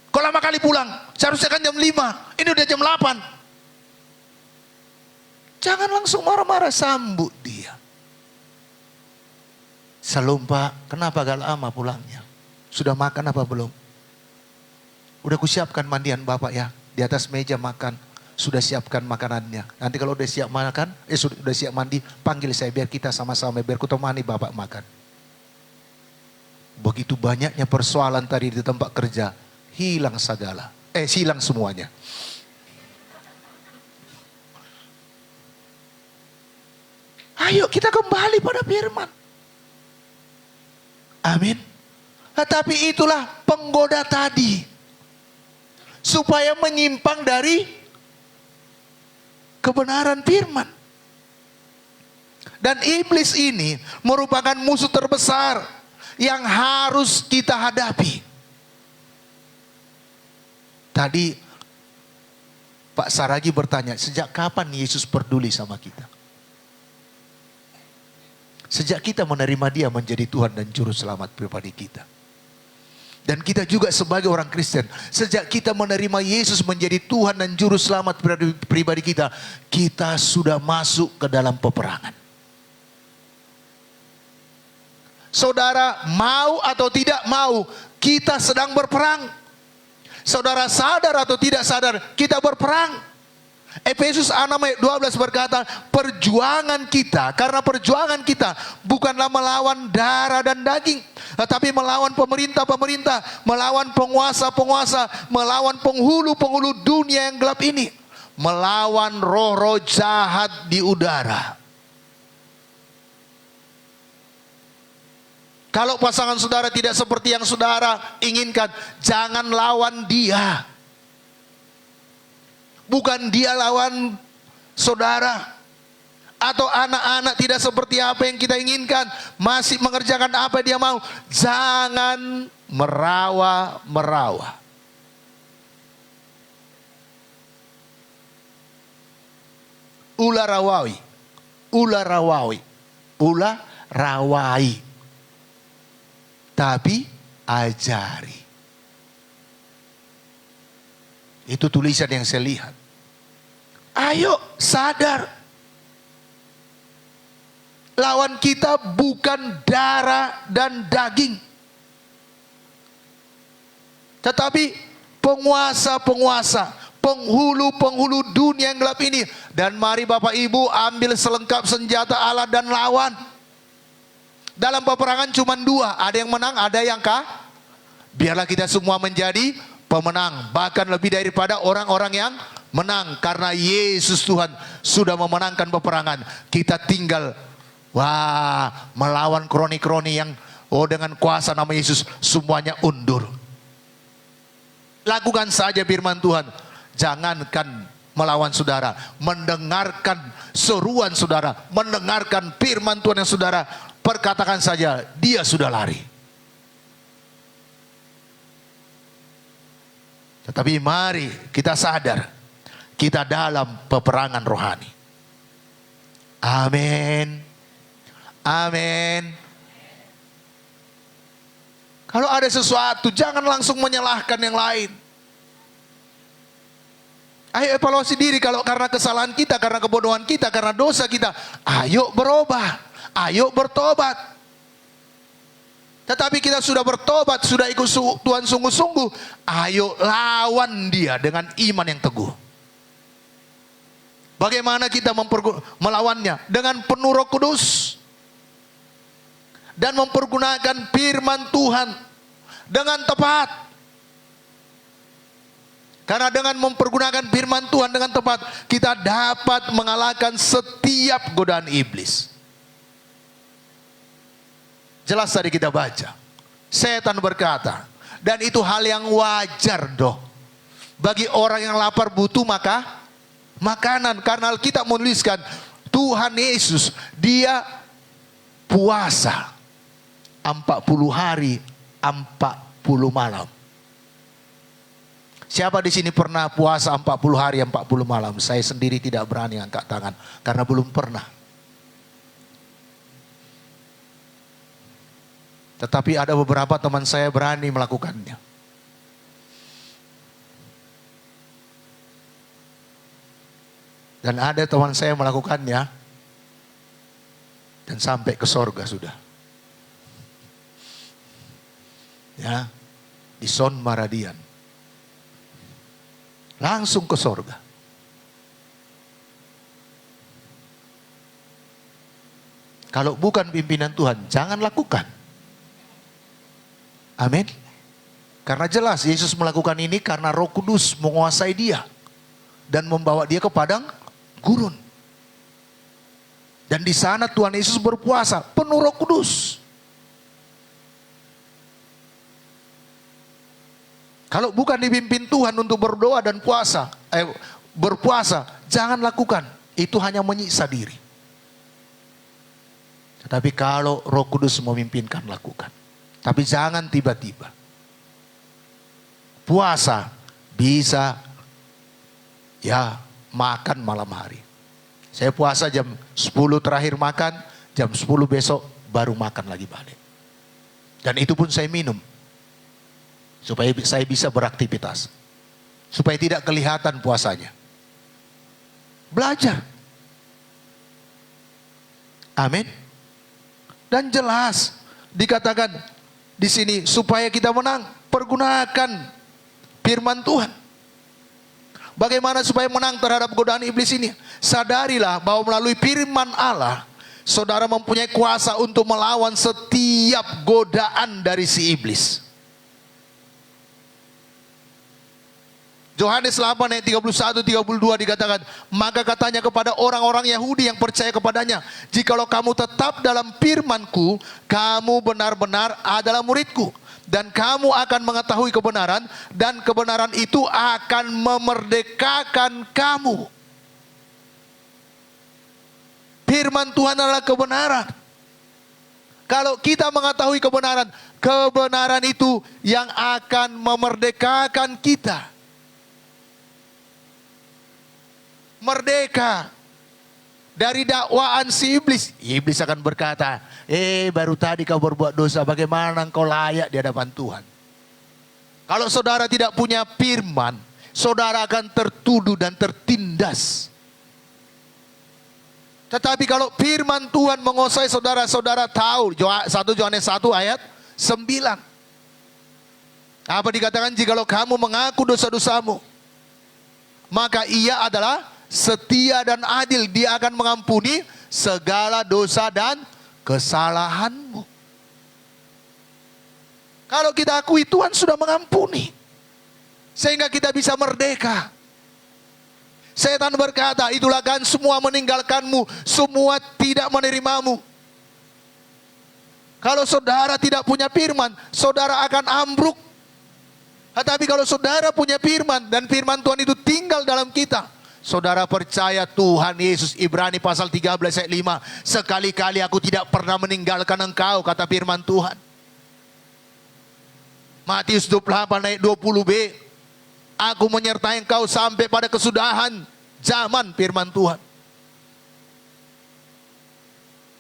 Kok lama kali pulang? Seharusnya kan jam 5, ini udah jam 8. Jangan langsung marah-marah, sambut dia. Salam pak, kenapa agak lama pulangnya? Sudah makan apa belum? Udah kusiapkan mandian bapak ya, di di atas meja makan. Sudah siapkan makanannya. Nanti kalau udah siap makan, sudah siap mandi, panggil saya biar kita sama-sama, biar ku temani Bapak makan. Begitu banyaknya persoalan tadi di tempat kerja, hilang segala. Hilang semuanya. Ayo kita kembali pada firman. Amin. Tetapi itulah penggoda tadi. Supaya menyimpang dari kebenaran firman. Dan iblis ini merupakan musuh terbesar yang harus kita hadapi. Tadi Pak Saragi bertanya, sejak kapan Yesus peduli sama kita? Sejak kita menerima Dia menjadi Tuhan dan Juru Selamat pribadi kita. Dan kita juga sebagai orang Kristen, sejak kita menerima Yesus menjadi Tuhan dan Juru Selamat pribadi kita, kita sudah masuk ke dalam peperangan. Saudara mau atau tidak mau, kita sedang berperang. Saudara sadar atau tidak sadar, kita berperang. Efesus 6 ayat 12 berkata, perjuangan kita, karena perjuangan kita bukanlah melawan darah dan daging, tetapi melawan pemerintah-pemerintah, melawan penguasa-penguasa, melawan penghulu-penghulu dunia yang gelap ini, melawan roh-roh jahat di udara. Kalau pasangan saudara tidak seperti yang saudara inginkan, jangan lawan dia. Bukan dia lawan saudara. Atau anak-anak tidak seperti apa yang kita inginkan, masih mengerjakan apa dia mau. Jangan merawa-merawa. Ulah rawawi. Ulah rawawi. Ulah rawai. Tapi ajari. Itu tulisan yang saya lihat. Ayo sadar. Lawan kita bukan darah dan daging. Tetapi penguasa-penguasa, penghulu-penghulu dunia yang gelap ini. Dan mari Bapak Ibu ambil selengkap senjata Allah dan lawan. Dalam peperangan cuma dua, ada yang menang, ada yang kalah. Biarlah kita semua menjadi pemenang, bahkan lebih daripada orang-orang yang menang, karena Yesus Tuhan sudah memenangkan peperangan. Kita tinggal melawan kroni-kroni yang dengan kuasa nama Yesus semuanya undur. Lakukan saja firman Tuhan. Jangankan melawan saudara, mendengarkan seruan saudara, mendengarkan firman Tuhan yang saudara perkatakan saja, dia sudah lari. Tetapi mari kita sadar, kita dalam peperangan rohani. Amin. Amin. Kalau ada sesuatu, jangan langsung menyalahkan yang lain. Ayo evaluasi diri, kalau karena kesalahan kita, karena kebodohan kita, karena dosa kita, ayo berubah, ayo bertobat. Tetapi kita sudah bertobat, sudah ikut Tuhan sungguh-sungguh, ayo lawan dia dengan iman yang teguh. Bagaimana kita melawannya? Dengan penuh Roh Kudus. Dan mempergunakan firman Tuhan dengan tepat. Karena dengan mempergunakan firman Tuhan dengan tepat, kita dapat mengalahkan setiap godaan iblis. Jelas tadi kita baca. Setan berkata, dan itu hal yang wajar doh. Bagi orang yang lapar butuh makanan. Karena Alkitab menuliskan, Tuhan Yesus, dia puasa 40 hari, 40 malam. Siapa di sini pernah puasa 40 hari, 40 malam? Saya sendiri tidak berani angkat tangan, karena belum pernah. Tetapi ada beberapa teman saya berani melakukannya. Dan ada teman saya melakukannya, dan sampai ke sorga sudah. Ya, di Son Maradian. langsung ke sorga. Kalau bukan pimpinan Tuhan, jangan lakukan. Amin. Karena jelas Yesus melakukan ini karena Roh Kudus menguasai dia dan membawa dia ke padang gurun. Dan di sana Tuhan Yesus berpuasa penuh Roh Kudus. Kalau bukan dipimpin Tuhan untuk berdoa dan berpuasa, jangan lakukan. Itu hanya menyiksa diri. Tetapi kalau Roh Kudus memimpinkan, lakukan. Tapi jangan tiba-tiba. Puasa bisa ya makan malam hari. Saya puasa jam 10 terakhir makan, jam 10 besok baru makan lagi balik. Dan itu pun saya minum. Supaya saya bisa beraktivitas. Supaya tidak kelihatan puasanya. Belajar. Amin. Dan jelas dikatakan di sini supaya kita menang, pergunakan firman Tuhan. Bagaimana supaya menang terhadap godaan iblis ini? Sadarilah bahwa melalui firman Allah, saudara mempunyai kuasa untuk melawan setiap godaan dari si iblis. Yohanes 8 ayat 31-32 dikatakan, maka katanya kepada orang-orang Yahudi yang percaya kepadanya, jikalau kamu tetap dalam firman-Ku, kamu benar-benar adalah murid-Ku, dan kamu akan mengetahui kebenaran, dan kebenaran itu akan memerdekakan kamu. Firman Tuhan adalah kebenaran. Kalau kita mengetahui kebenaran, kebenaran itu yang akan memerdekakan kita. Merdeka dari dakwaan si iblis. Iblis akan berkata, baru tadi kau berbuat dosa, bagaimana engkau layak di hadapan Tuhan? Kalau saudara tidak punya firman, saudara akan tertuduh dan tertindas. Tetapi kalau firman Tuhan menguasai saudara, saudara tahu 1 Yohanes 1 ayat 9. Apa dikatakan? Jikalau kamu mengaku dosa-dosamu, maka ia adalah setia dan adil, dia akan mengampuni segala dosa dan kesalahanmu. Kalau kita akui, Tuhan sudah mengampuni, sehingga kita bisa merdeka. Setan berkata, itulah kan semua meninggalkanmu, semua tidak menerimamu. Kalau saudara tidak punya firman, saudara akan ambruk. Tetapi kalau saudara punya firman, dan firman Tuhan itu tinggal dalam kita, saudara percaya Tuhan Yesus. Ibrani pasal 13 ayat 5. Sekali-kali aku tidak pernah meninggalkan engkau, kata firman Tuhan. Matius 28 ayat 20b. Aku menyertai engkau sampai pada kesudahan zaman, firman Tuhan.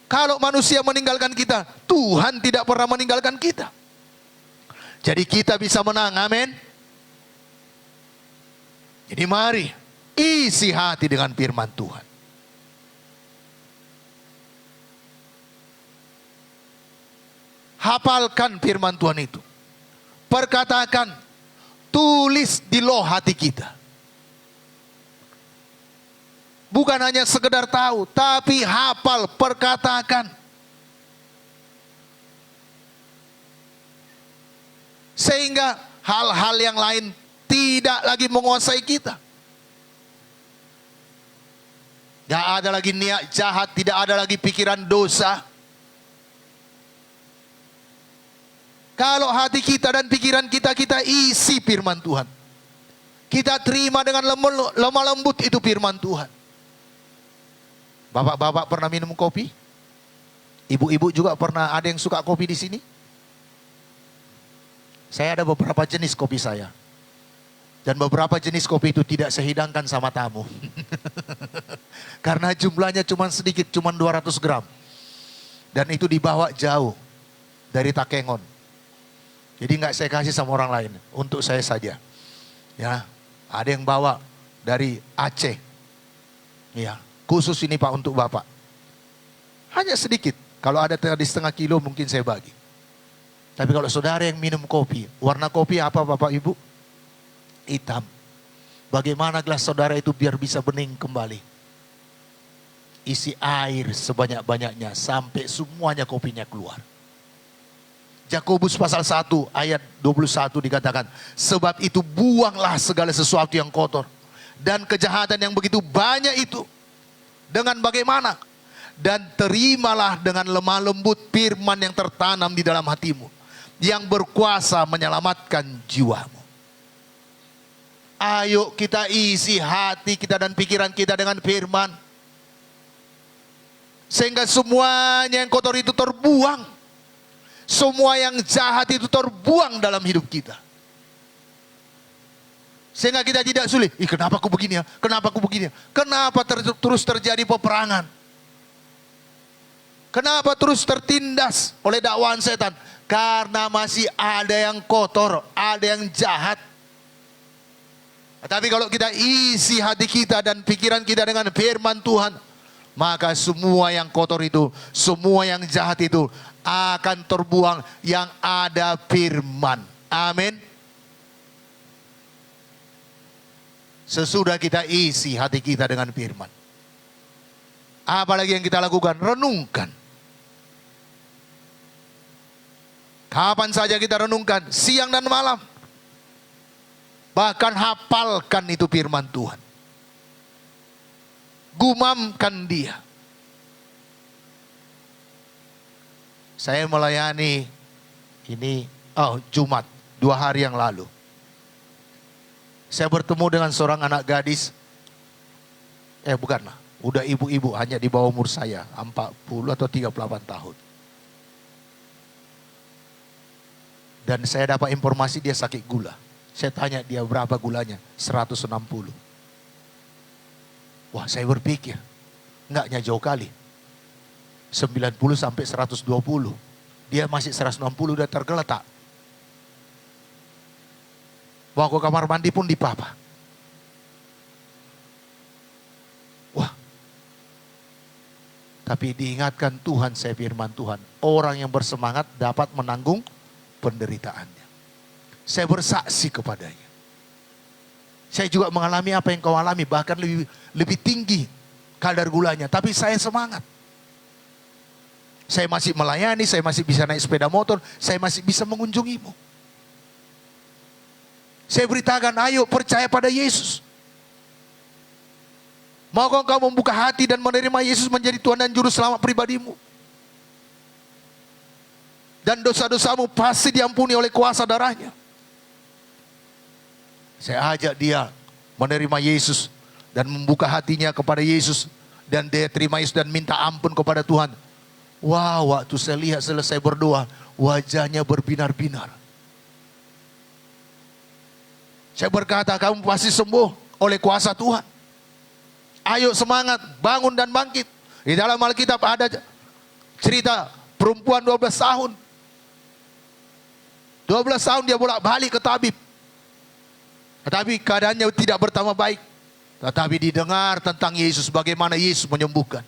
Kalau manusia meninggalkan kita, Tuhan tidak pernah meninggalkan kita. Jadi kita bisa menang, amin. Jadi mari isi hati dengan firman Tuhan. Hafalkan firman Tuhan itu. Perkatakan, tulis di loh hati kita. Bukan hanya sekedar tahu, tapi hafal, perkatakan. Sehingga hal-hal yang lain tidak lagi menguasai kita. Tidak ada lagi niat jahat, tidak ada lagi pikiran dosa. Kalau hati kita dan pikiran kita, kita isi firman Tuhan. Kita terima dengan lemah lembut itu firman Tuhan. Bapak-bapak pernah minum kopi? Ibu-ibu juga pernah ada yang suka kopi di sini? Saya ada beberapa jenis kopi saya. Dan beberapa jenis kopi itu tidak saya hidangkan sama tamu. Karena jumlahnya cuma sedikit, cuma 200 gram. Dan itu dibawa jauh dari Takengon. Jadi nggak saya kasih sama orang lain, untuk saya saja. Ya, ada yang bawa dari Aceh. Ya, khusus ini Pak untuk Bapak. Hanya sedikit. Kalau ada tadi setengah kilo mungkin saya bagi. Tapi kalau saudara yang minum kopi, warna kopi apa Bapak Ibu? Hitam. Bagaimana gelas saudara itu biar bisa bening kembali? Isi air sebanyak-banyaknya sampai semuanya kopinya keluar. Yakobus pasal 1 ayat 21 dikatakan, sebab itu buanglah segala sesuatu yang kotor dan kejahatan yang begitu banyak itu. Dengan bagaimana? Dan terimalah dengan lemah lembut firman yang tertanam di dalam hatimu, yang berkuasa menyelamatkan jiwamu. Ayo kita isi hati kita dan pikiran kita dengan firman, sehingga semuanya yang kotor itu terbuang. Semua yang jahat itu terbuang dalam hidup kita. Sehingga kita tidak sulit. Kenapa aku begini ya? Kenapa aku begini ya? Kenapa terus terjadi peperangan? Kenapa terus tertindas oleh dakwaan setan? Karena masih ada yang kotor, ada yang jahat. Tapi kalau kita isi hati kita dan pikiran kita dengan firman Tuhan, maka semua yang kotor itu, semua yang jahat itu akan terbuang yang ada firman. Amin. Sesudah kita isi hati kita dengan firman, apalagi yang kita lakukan? Renungkan. Kapan saja kita renungkan, siang dan malam. Bahkan hafalkan itu firman Tuhan. Gumamkan dia. Saya melayani ini Jumat 2 hari yang lalu. Saya bertemu dengan seorang anak gadis. Bukanlah, udah ibu-ibu, hanya di bawah umur saya, 40 atau 38 tahun. Dan saya dapat informasi dia sakit gula. Saya tanya dia berapa gulanya, 160. Wah, saya berpikir, enggaknya jauh kali. 90 sampai 120. Dia masih 160 udah tergeletak. Bawa ke kamar mandi pun dipapa. Wah. Tapi diingatkan Tuhan, saya firman Tuhan, orang yang bersemangat dapat menanggung penderitaannya. Saya bersaksi kepadanya. Saya juga mengalami apa yang kau alami, bahkan lebih tinggi kadar gulanya. Tapi saya semangat. Saya masih melayani, saya masih bisa naik sepeda motor, saya masih bisa mengunjungimu. Saya beritakan, ayo percaya pada Yesus. Maukah engkau membuka hati dan menerima Yesus menjadi Tuhan dan Juru Selamat pribadimu? Dan dosa-dosamu pasti diampuni oleh kuasa darahnya. Saya ajak dia menerima Yesus dan membuka hatinya kepada Yesus. Dan dia terima Yesus dan minta ampun kepada Tuhan. Wah, waktu saya lihat selesai berdoa, wajahnya berbinar-binar. Saya berkata, kamu pasti sembuh oleh kuasa Tuhan. Ayo semangat, bangun dan bangkit. Di dalam Alkitab ada cerita perempuan 12 tahun. 12 tahun dia bolak-balik ke tabib. Tetapi keadaannya tidak bertambah baik. Tetapi didengar tentang Yesus, bagaimana Yesus menyembuhkan.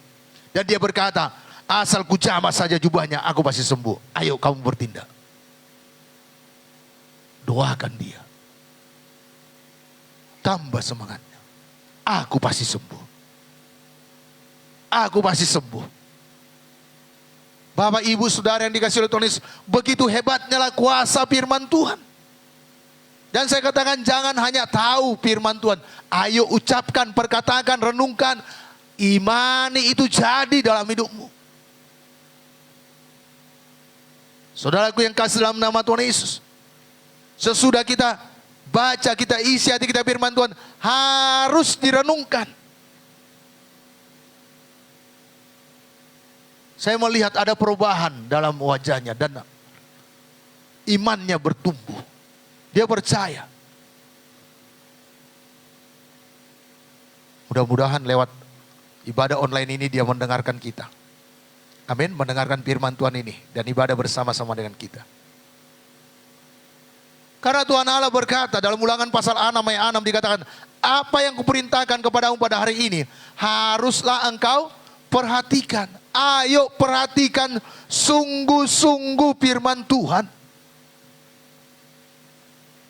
Dan dia berkata, asal ku jamah saja jubahnya, aku pasti sembuh. Ayo kamu bertindak. Doakan dia. Tambah semangatnya. Aku pasti sembuh. Aku pasti sembuh. Bapak, Ibu, Saudara yang dikasihi oleh Tuhan Yesus, begitu hebatnya lah kuasa firman Tuhan. Dan saya katakan, jangan hanya tahu firman Tuhan. Ayo ucapkan, perkatakan, renungkan. Imani itu jadi dalam hidupmu. Saudaraku yang kasih dalam nama Tuhan Yesus, sesudah kita baca, kita isi hati kita firman Tuhan, harus direnungkan. Saya melihat ada perubahan dalam wajahnya dan imannya bertumbuh. Dia percaya. Mudah-mudahan lewat ibadah online ini dia mendengarkan kita. Amin, mendengarkan firman Tuhan ini dan ibadah bersama-sama dengan kita. Karena Tuhan Allah berkata dalam Ulangan pasal 6 ayat 6 dikatakan, apa yang kuperintahkan kepadamu pada hari ini haruslah engkau perhatikan. Ayo perhatikan sungguh-sungguh firman Tuhan.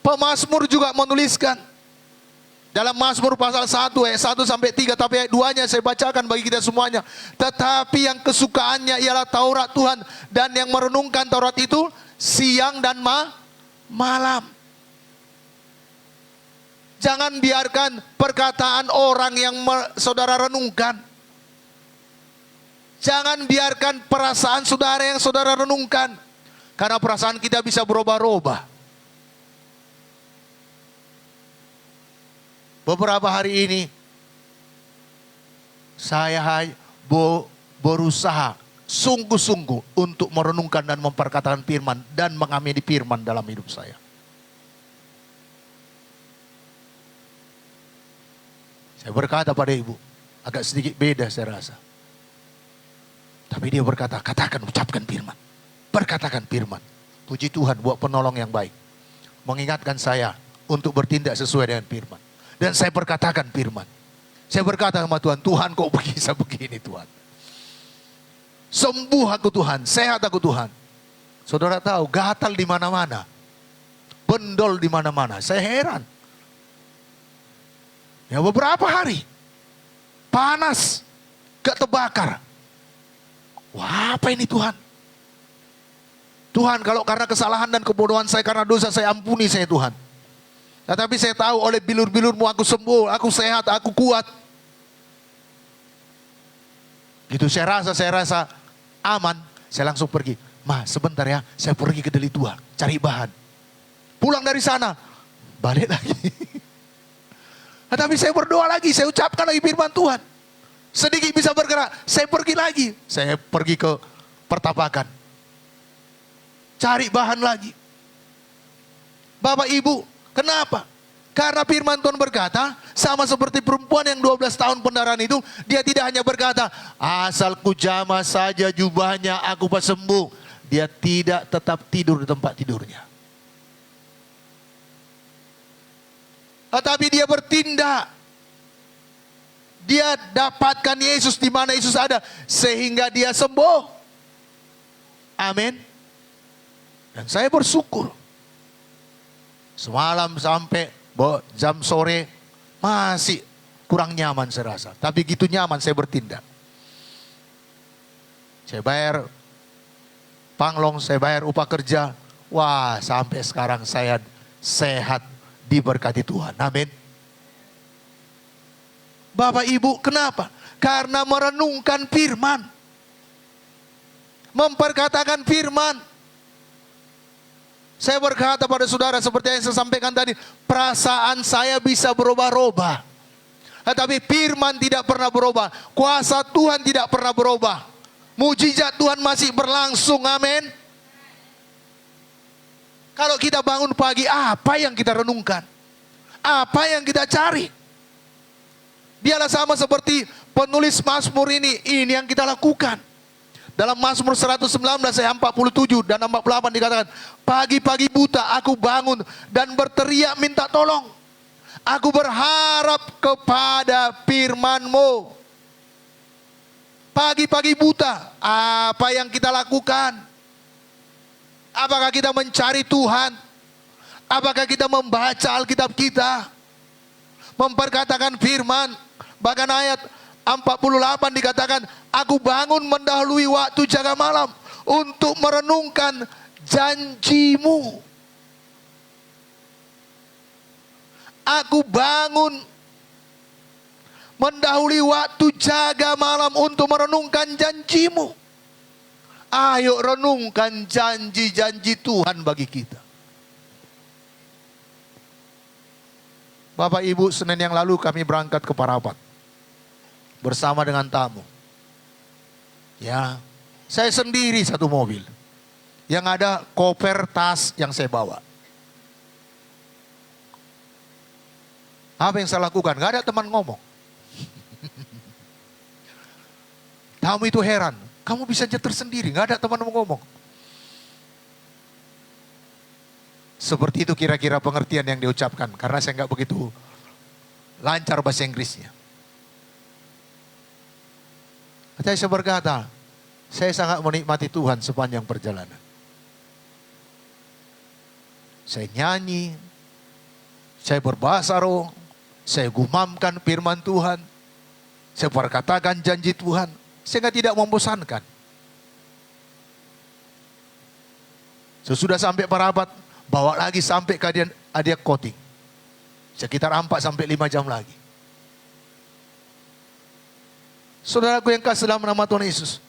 Pemazmur juga menuliskan, Dalam Mazmur pasal 1 ayat 1 sampai 3, tapi ayat 2-nya saya bacakan bagi kita semuanya. Tetapi yang kesukaannya ialah Taurat Tuhan, dan yang merenungkan Taurat itu siang dan malam. Jangan biarkan perkataan orang yang saudara renungkan. Jangan biarkan perasaan saudara yang saudara renungkan. Karena perasaan kita bisa berubah-ubah. Beberapa hari ini saya berusaha sungguh-sungguh untuk merenungkan dan memperkatakan firman dan mengamini firman dalam hidup saya. Saya berkata pada ibu, agak sedikit beda saya rasa. Tapi dia berkata, katakan, ucapkan firman. Perkatakan firman. Puji Tuhan buat penolong yang baik. Mengingatkan saya untuk bertindak sesuai dengan firman. Dan saya berkatakan firman. Saya berkata sama Tuhan, Tuhan kok bisa begini Tuhan. Sembuh aku Tuhan, sehat aku Tuhan. Saudara tahu, gatal di mana-mana. Bendol di mana-mana. Saya heran. Ya beberapa hari. Panas. Gak terbakar. Wah, apa ini Tuhan? Tuhan, kalau karena kesalahan dan kebodohan saya, karena dosa saya, ampuni saya Tuhan. Tetapi saya tahu oleh bilur-bilur-Mu aku sembuh, aku sehat, aku kuat. Gitu saya rasa aman, saya langsung pergi. Ma, sebentar ya, saya pergi ke Deli Tua, cari bahan. Pulang dari sana, balik lagi. Tetapi saya berdoa lagi, saya ucapkan lagi firman Tuhan. Sedikit bisa bergerak, saya pergi lagi. Saya pergi ke pertapakan. Cari bahan lagi. Bapak Ibu, kenapa? Karena firman Tuhan berkata, sama seperti perempuan yang 12 tahun pendarahan itu, dia tidak hanya berkata, asal ku jamah saja jubahnya, aku pas sembuh. Dia tidak tetap tidur di tempat tidurnya. Tetapi dia bertindak. Dia dapatkan Yesus di mana Yesus ada, sehingga dia sembuh. Amin. Dan saya bersyukur. Semalam sampai jam sore masih kurang nyaman saya rasa. Tapi gitu nyaman saya bertindak. Saya bayar panglong, saya bayar upah kerja. Wah, sampai sekarang saya sehat, diberkati Tuhan. Amin. Bapak Ibu, kenapa? Karena merenungkan firman. Memperkatakan firman. Saya berkata pada saudara seperti yang saya sampaikan tadi, perasaan saya bisa berubah-ubah. Tetapi firman tidak pernah berubah. Kuasa Tuhan tidak pernah berubah. Mujizat Tuhan masih berlangsung, amin. Kalau kita bangun pagi, apa yang kita renungkan? Apa yang kita cari? Biarlah sama seperti penulis Mazmur ini yang kita lakukan. Dalam Mazmur 119 ayat 47 dan 48 dikatakan, pagi-pagi buta aku bangun dan berteriak minta tolong. Aku berharap kepada firman-Mu. Pagi-pagi buta, apa yang kita lakukan? Apakah kita mencari Tuhan? Apakah kita membaca Alkitab kita? Memperkatakan firman? Bahkan ayat 48 dikatakan, aku bangun mendahului waktu jaga malam untuk merenungkan janji-Mu. Aku bangun mendahului waktu jaga malam untuk merenungkan janji-Mu. Ayo renungkan janji-janji Tuhan bagi kita. Bapak Ibu, Senin yang lalu kami berangkat ke Parapat bersama dengan tamu. Ya, saya sendiri satu mobil. Yang ada koper tas yang saya bawa. Apa yang saya lakukan? Gak ada teman ngomong. Tamu itu heran. Kamu bisa nyetir sendiri, gak ada teman ngomong. Seperti itu kira-kira pengertian yang diucapkan. Karena saya gak begitu lancar bahasa Inggrisnya. Saya berkata, saya sangat menikmati Tuhan sepanjang perjalanan. Saya nyanyi, saya berbahasa roh, Saya gumamkan firman Tuhan. Saya perkatakan janji Tuhan. Sehingga tidak membosankan. Sesudah sampai Parapat, bawa lagi sampai ke Adia Koting. Sekitar 4 sampai 5 jam lagi. Saudaraku yang kasih dalam nama Tuhan Yesus.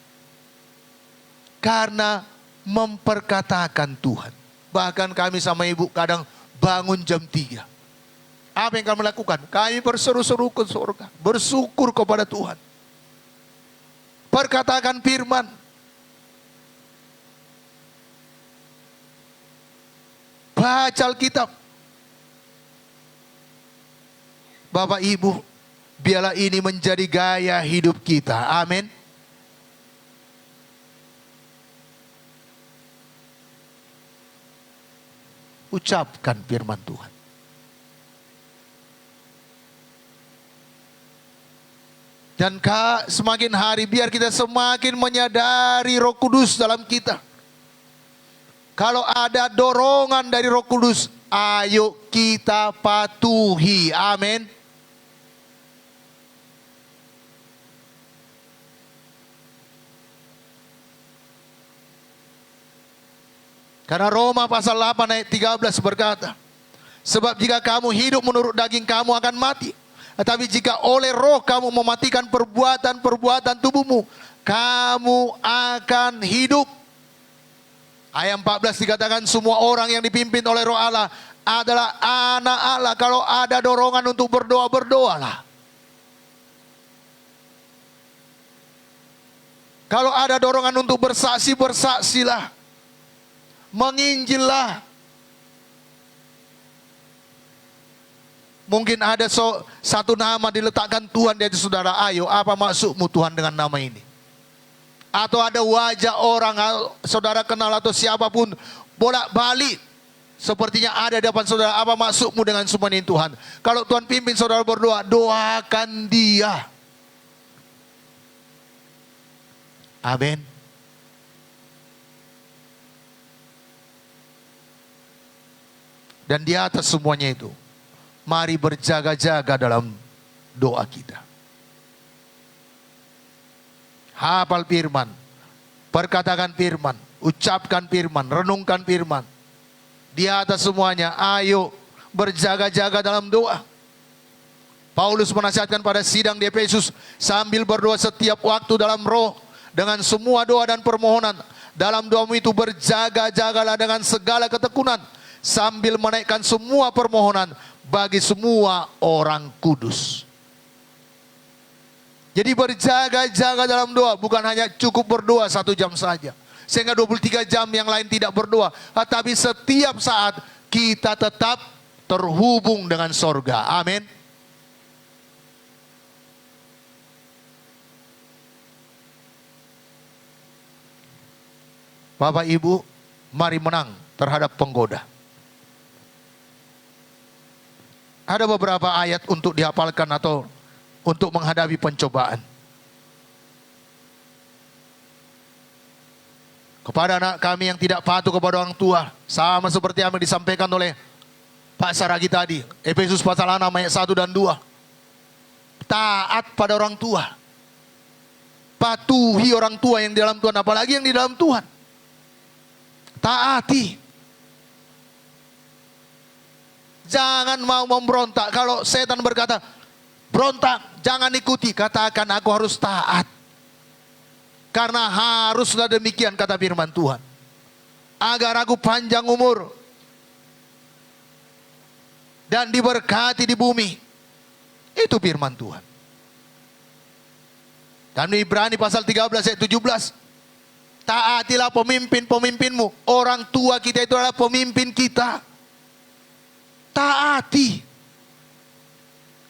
Karena memperkatakan Tuhan. Bahkan kami sama ibu kadang bangun jam 3. Apa yang kami lakukan? Kami berseru-seru ke surga. Bersyukur kepada Tuhan. Perkatakan firman. Baca Alkitab. Bapak Ibu, biarlah ini menjadi gaya hidup kita. Amin. Ucapkan firman Tuhan. Dan semakin hari biar kita semakin menyadari Roh Kudus dalam kita. Kalau ada dorongan dari Roh Kudus, ayo kita patuhi. Amin. Karena Roma pasal 8 ayat 13 berkata, sebab jika kamu hidup menurut daging kamu akan mati. Tetapi jika oleh roh kamu mematikan perbuatan-perbuatan tubuhmu, kamu akan hidup. Ayat 14 dikatakan semua orang yang dipimpin oleh roh Allah adalah anak Allah. Kalau ada dorongan untuk berdoa, berdoalah. Kalau ada dorongan untuk bersaksi, bersaksilah. Menginjillah. Mungkin ada satu nama diletakkan Tuhan di hati saudara. Ayo, apa maksudmu Tuhan dengan nama ini? Atau ada wajah orang saudara kenal atau siapapun bolak-balik. Sepertinya ada di depan saudara. Apa maksudmu dengan semua ini Tuhan? Kalau Tuhan pimpin saudara berdoa, doakan dia. Amin. Dan di atas semuanya itu, mari berjaga-jaga dalam doa kita. Hafal firman, perkatakan firman, ucapkan firman, renungkan firman. Di atas semuanya, ayo berjaga-jaga dalam doa. Paulus menasihatkan pada sidang di Efesus, sambil berdoa setiap waktu dalam roh, dengan semua doa dan permohonan. Dalam doamu itu berjaga-jagalah dengan segala ketekunan, sambil menaikkan semua permohonan bagi semua orang kudus. Jadi berjaga-jaga dalam doa, bukan hanya cukup berdoa 1 jam saja. Sehingga 23 jam yang lain tidak berdoa. Tetapi setiap saat kita tetap terhubung dengan sorga. Amin. Bapak Ibu, mari menang terhadap penggoda. Ada beberapa ayat untuk dihafalkan atau untuk menghadapi pencobaan. Kepada anak kami yang tidak patuh kepada orang tua, sama seperti yang disampaikan oleh Pak Saragi tadi, Efesus pasal 6 ayat 1 dan 2. Taat pada orang tua. Patuhi orang tua yang di dalam Tuhan, apalagi yang di dalam Tuhan. Taati. Jangan mau memberontak. Kalau setan berkata, berontak, jangan ikuti. Katakan aku harus taat. Karena haruslah demikian kata firman Tuhan. Agar aku panjang umur. Dan diberkati di bumi. Itu firman Tuhan. Dan Ibrani pasal 13 ayat 17. Taatilah pemimpin-pemimpinmu. Orang tua kita itu adalah pemimpin kita. Taati.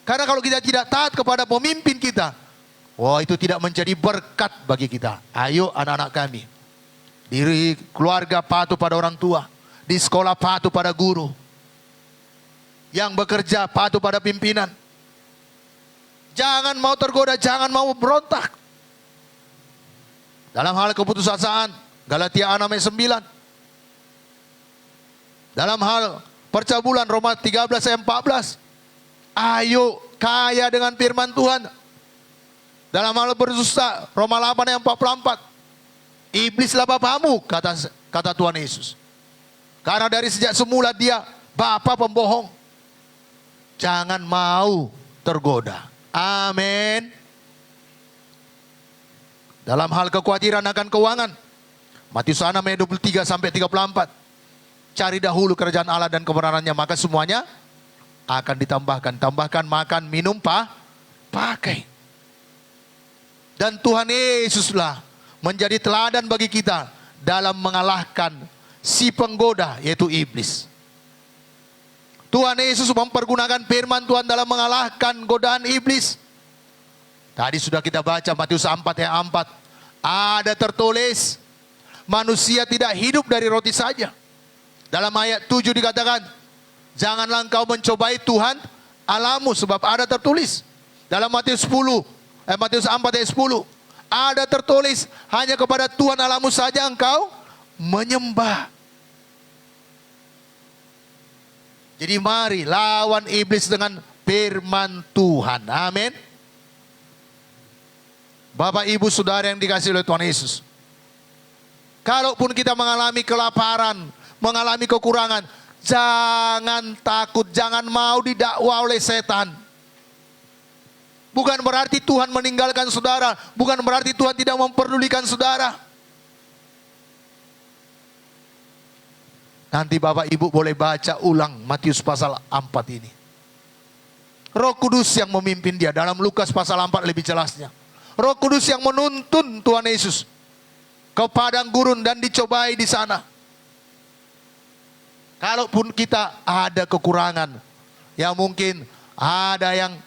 Karena kalau kita tidak taat kepada pemimpin kita, wah itu tidak menjadi berkat bagi kita. Ayo anak-anak kami, di keluarga patuh pada orang tua, di sekolah patuh pada guru, yang bekerja patuh pada pimpinan. Jangan mau tergoda, jangan mau berontak. Dalam hal keputusasaan, Galatia 6 ayat 9. Dalam hal percabulan, Roma 13 ayat 14. Ayo kaya dengan firman Tuhan. Dalam hal berdusta, Roma 8 ayat 44. Iblislah bapamu, kata Tuhan Yesus. Karena dari sejak semula dia bapa pembohong. Jangan mau tergoda. Amin. Dalam hal kekhawatiran akan keuangan, Matius 6 ayat 23 sampai 34. Cari dahulu kerajaan Allah dan kebenarannya, maka semuanya akan ditambahkan. Tambahkan makan, minum, pakai. Dan Tuhan Yesuslah menjadi teladan bagi kita dalam mengalahkan si penggoda, yaitu iblis. Tuhan Yesus mempergunakan firman Tuhan dalam mengalahkan godaan iblis. Tadi sudah kita baca Matius 4 ayat 4. Ada tertulis, manusia tidak hidup dari roti saja. Dalam ayat 7 dikatakan, janganlah engkau mencobai Tuhan Allahmu, sebab ada tertulis. Dalam Matius 4 ayat 10, ada tertulis, hanya kepada Tuhan Allahmu saja engkau menyembah. Jadi mari lawan iblis dengan firman Tuhan. Amin. Bapak, Ibu, Saudara yang dikasihi oleh Tuhan Yesus. Kalaupun kita mengalami kelaparan, mengalami kekurangan, jangan takut, jangan mau didakwa oleh setan. Bukan berarti Tuhan meninggalkan saudara, bukan berarti Tuhan tidak memperdulikan saudara. Nanti Bapak Ibu boleh baca ulang Matius pasal 4 ini. Roh Kudus yang memimpin dia. Dalam Lukas pasal 4 lebih jelasnya. Roh Kudus yang menuntun Tuhan Yesus ke padang gurun dan dicobai di sana. Kalaupun kita ada kekurangan, ya mungkin ada yang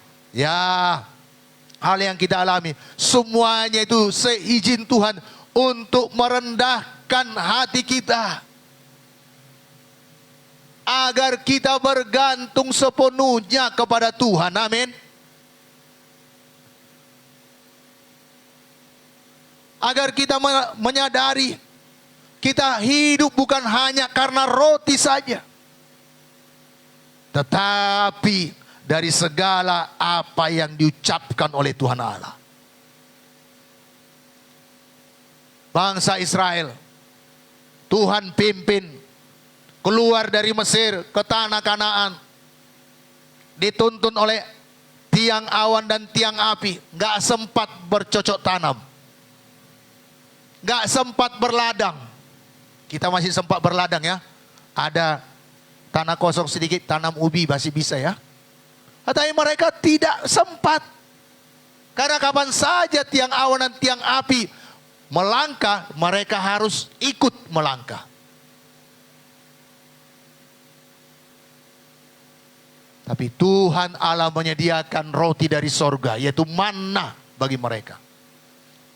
hal yang kita alami, semuanya itu seizin Tuhan untuk merendahkan hati kita. Agar kita bergantung sepenuhnya kepada Tuhan. Amin. Agar kita menyadari kita hidup bukan hanya karena roti saja, tetapi dari segala apa yang diucapkan oleh Tuhan Allah. Bangsa Israel, Tuhan pimpin keluar dari Mesir ke tanah Kanaan, dituntun oleh tiang awan dan tiang api, nggak sempat bercocok tanam, nggak sempat berladang. Kita masih sempat berladang ya, ada tanah kosong sedikit, tanam ubi masih bisa ya. Tetapi mereka tidak sempat, karena kapan saja tiang awan dan tiang api melangkah, mereka harus ikut melangkah. Tapi Tuhan Allah menyediakan roti dari sorga, yaitu manna bagi mereka.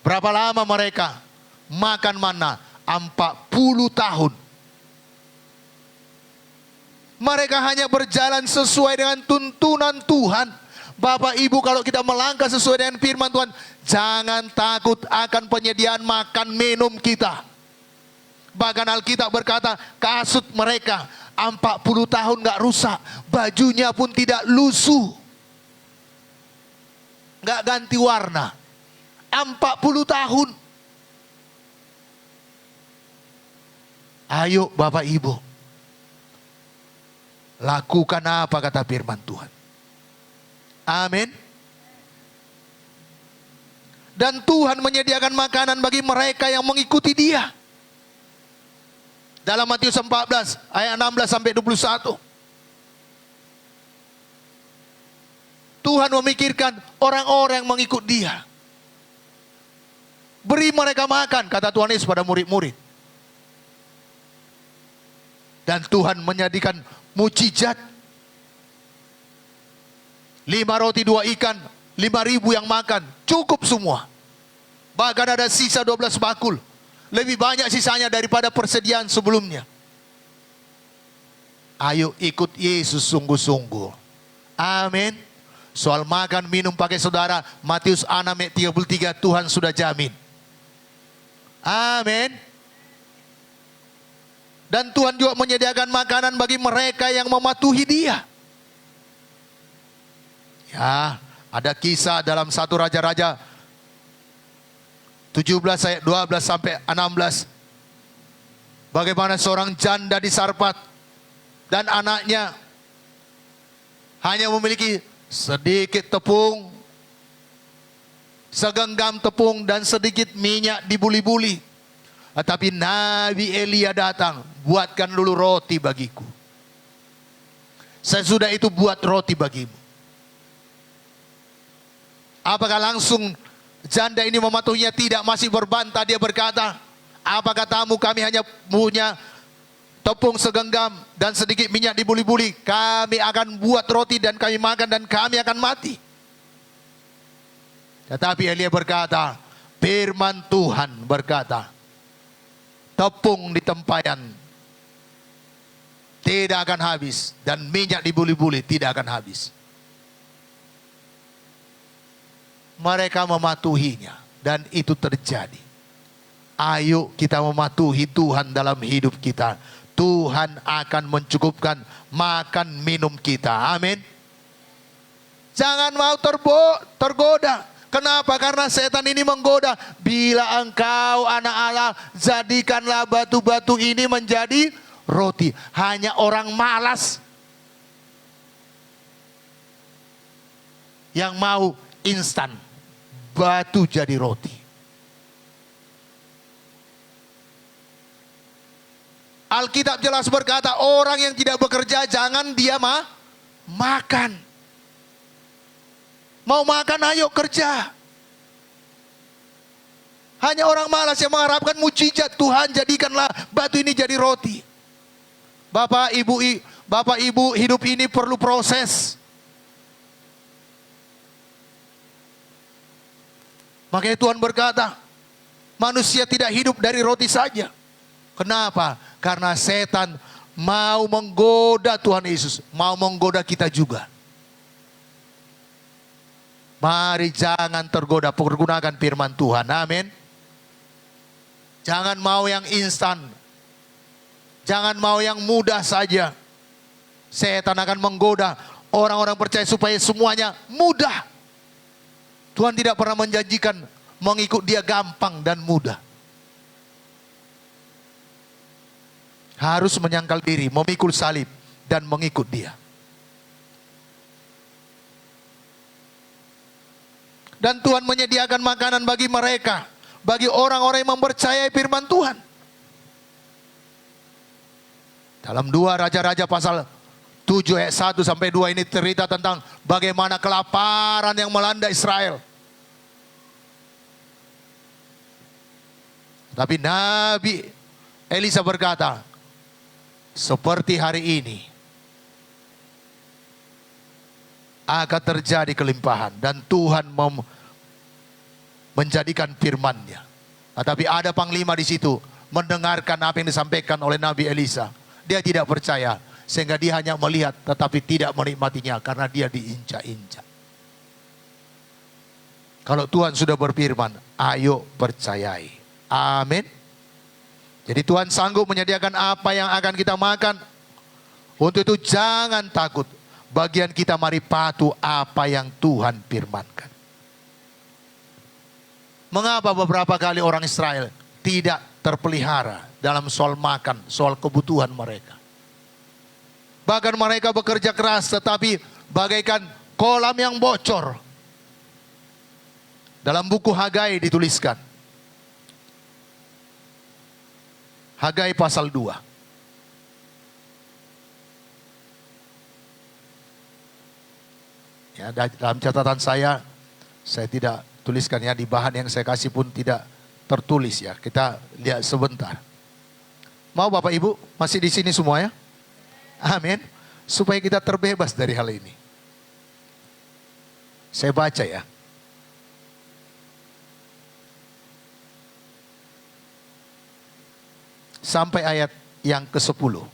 Berapa lama mereka makan manna? 40 tahun. Mereka hanya berjalan sesuai dengan tuntunan Tuhan. Bapak Ibu, kalau kita melangkah sesuai dengan firman Tuhan, jangan takut akan penyediaan makan minum kita. Bahkan Alkitab berkata, kasut mereka 40 tahun gak rusak, bajunya pun tidak lusuh, gak ganti warna. 40 tahun. Ayo Bapak Ibu, lakukan apa kata firman Tuhan. Amin. Dan Tuhan menyediakan makanan bagi mereka yang mengikuti Dia. Dalam Matius 14 ayat 16 sampai 21. Tuhan memikirkan orang-orang yang mengikut Dia. Beri mereka makan, kata Tuhan Yesus pada murid-murid. Dan Tuhan menjadikan mukjizat. 5 roti 2 ikan, 5.000 yang makan, cukup semua. Bahkan ada sisa 12 bakul. Lebih banyak sisanya daripada persediaan sebelumnya. Ayo ikut Yesus sungguh-sungguh. Amin. Soal makan minum pakai saudara, Matius 6 ayat 33 Tuhan sudah jamin. Amin. Dan Tuhan juga menyediakan makanan bagi mereka yang mematuhi Dia. Ya, ada kisah dalam 1 Raja-Raja 17 ayat 12 sampai 16. Bagaimana seorang janda di Sarpat dan anaknya hanya memiliki sedikit tepung, segenggam tepung dan sedikit minyak dibuli-buli. Tetapi Nabi Elia datang, buatkan dulu roti bagiku. Sesudah itu buat roti bagimu. Apakah langsung janda ini mematuhinya? Tidak, masih berbantah. Dia berkata, apa katamu, kami hanya punya tepung segenggam dan sedikit minyak dibuli-buli. Kami akan buat roti dan kami makan dan kami akan mati. Tetapi Elia berkata, firman Tuhan berkata, tepung di tempayan tidak akan habis dan minyak dibuli-buli tidak akan habis. Mereka mematuhinya dan itu terjadi. Ayo kita mematuhi Tuhan dalam hidup kita. Tuhan akan mencukupkan makan minum kita. Amin. Jangan mau tergoda. Kenapa? Karena setan ini menggoda. Bila engkau anak Allah, jadikanlah batu-batu ini menjadi roti. Hanya orang malas yang mau instan. Batu jadi roti. Alkitab jelas berkata, orang yang tidak bekerja jangan dia makan. Mau makan, ayo kerja. Hanya orang malas yang mengharapkan mujizat. Tuhan, jadikanlah batu ini jadi roti. Bapak Ibu, hidup ini perlu proses. Makanya Tuhan berkata, manusia tidak hidup dari roti saja. Kenapa? Karena setan mau menggoda Tuhan Yesus, mau menggoda kita juga. Mari jangan tergoda, pergunakan firman Tuhan. Amin. Jangan mau yang instan. Jangan mau yang mudah saja. Setan akan menggoda orang-orang percaya supaya semuanya mudah. Tuhan tidak pernah menjanjikan mengikut dia gampang dan mudah. Harus menyangkal diri, memikul salib dan mengikut dia. Dan Tuhan menyediakan makanan bagi mereka, bagi orang-orang yang mempercayai firman Tuhan. Dalam 2 Raja-Raja pasal 7 ayat 1 sampai 2 ini cerita tentang bagaimana kelaparan yang melanda Israel. Tapi Nabi Elisa berkata, seperti hari ini akan terjadi kelimpahan dan Tuhan menjadikan firman-Nya. Tapi ada panglima di situ mendengarkan apa yang disampaikan oleh Nabi Elisa. Dia tidak percaya sehingga dia hanya melihat tetapi tidak menikmatinya karena dia diinjak-injak. Kalau Tuhan sudah berfirman, ayo percayai. Amin. Jadi Tuhan sanggup menyediakan apa yang akan kita makan. Untuk itu jangan takut. Bagian kita mari patuh apa yang Tuhan firmankan. Mengapa beberapa kali orang Israel tidak terpelihara dalam soal makan, soal kebutuhan mereka. Bahkan mereka bekerja keras tetapi bagaikan kolam yang bocor. Dalam buku Hagai dituliskan. Hagai pasal 2. Ya, dalam catatan saya tidak tuliskan ya, di bahan yang saya kasih pun tidak tertulis ya. Kita lihat sebentar. Mau Bapak Ibu masih di sini semua ya? Amin. Supaya kita terbebas dari hal ini. Saya baca ya. Sampai ayat yang ke-10.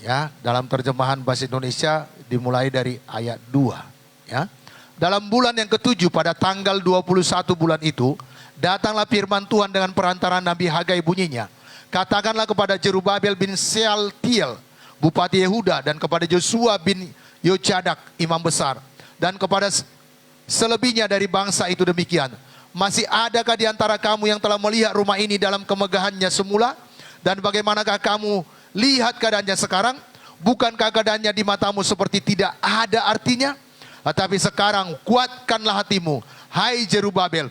Ya, dalam terjemahan bahasa Indonesia dimulai dari ayat 2, ya. Dalam bulan yang ke-7 pada tanggal 21 bulan itu, datanglah firman Tuhan dengan perantaraan Nabi Hagai bunyinya. Katakanlah kepada Jerubabel bin Sealtiel, Bupati Yehuda, dan kepada Yosua bin Yocadak, imam besar, dan kepada selebihnya dari bangsa itu demikian. Masih adakah di antara kamu yang telah melihat rumah ini dalam kemegahannya semula? Dan bagaimanakah kamu lihat keadaannya sekarang? Bukankah keadaannya di matamu seperti tidak ada artinya? Tetapi sekarang kuatkanlah hatimu, hai Jerubabel.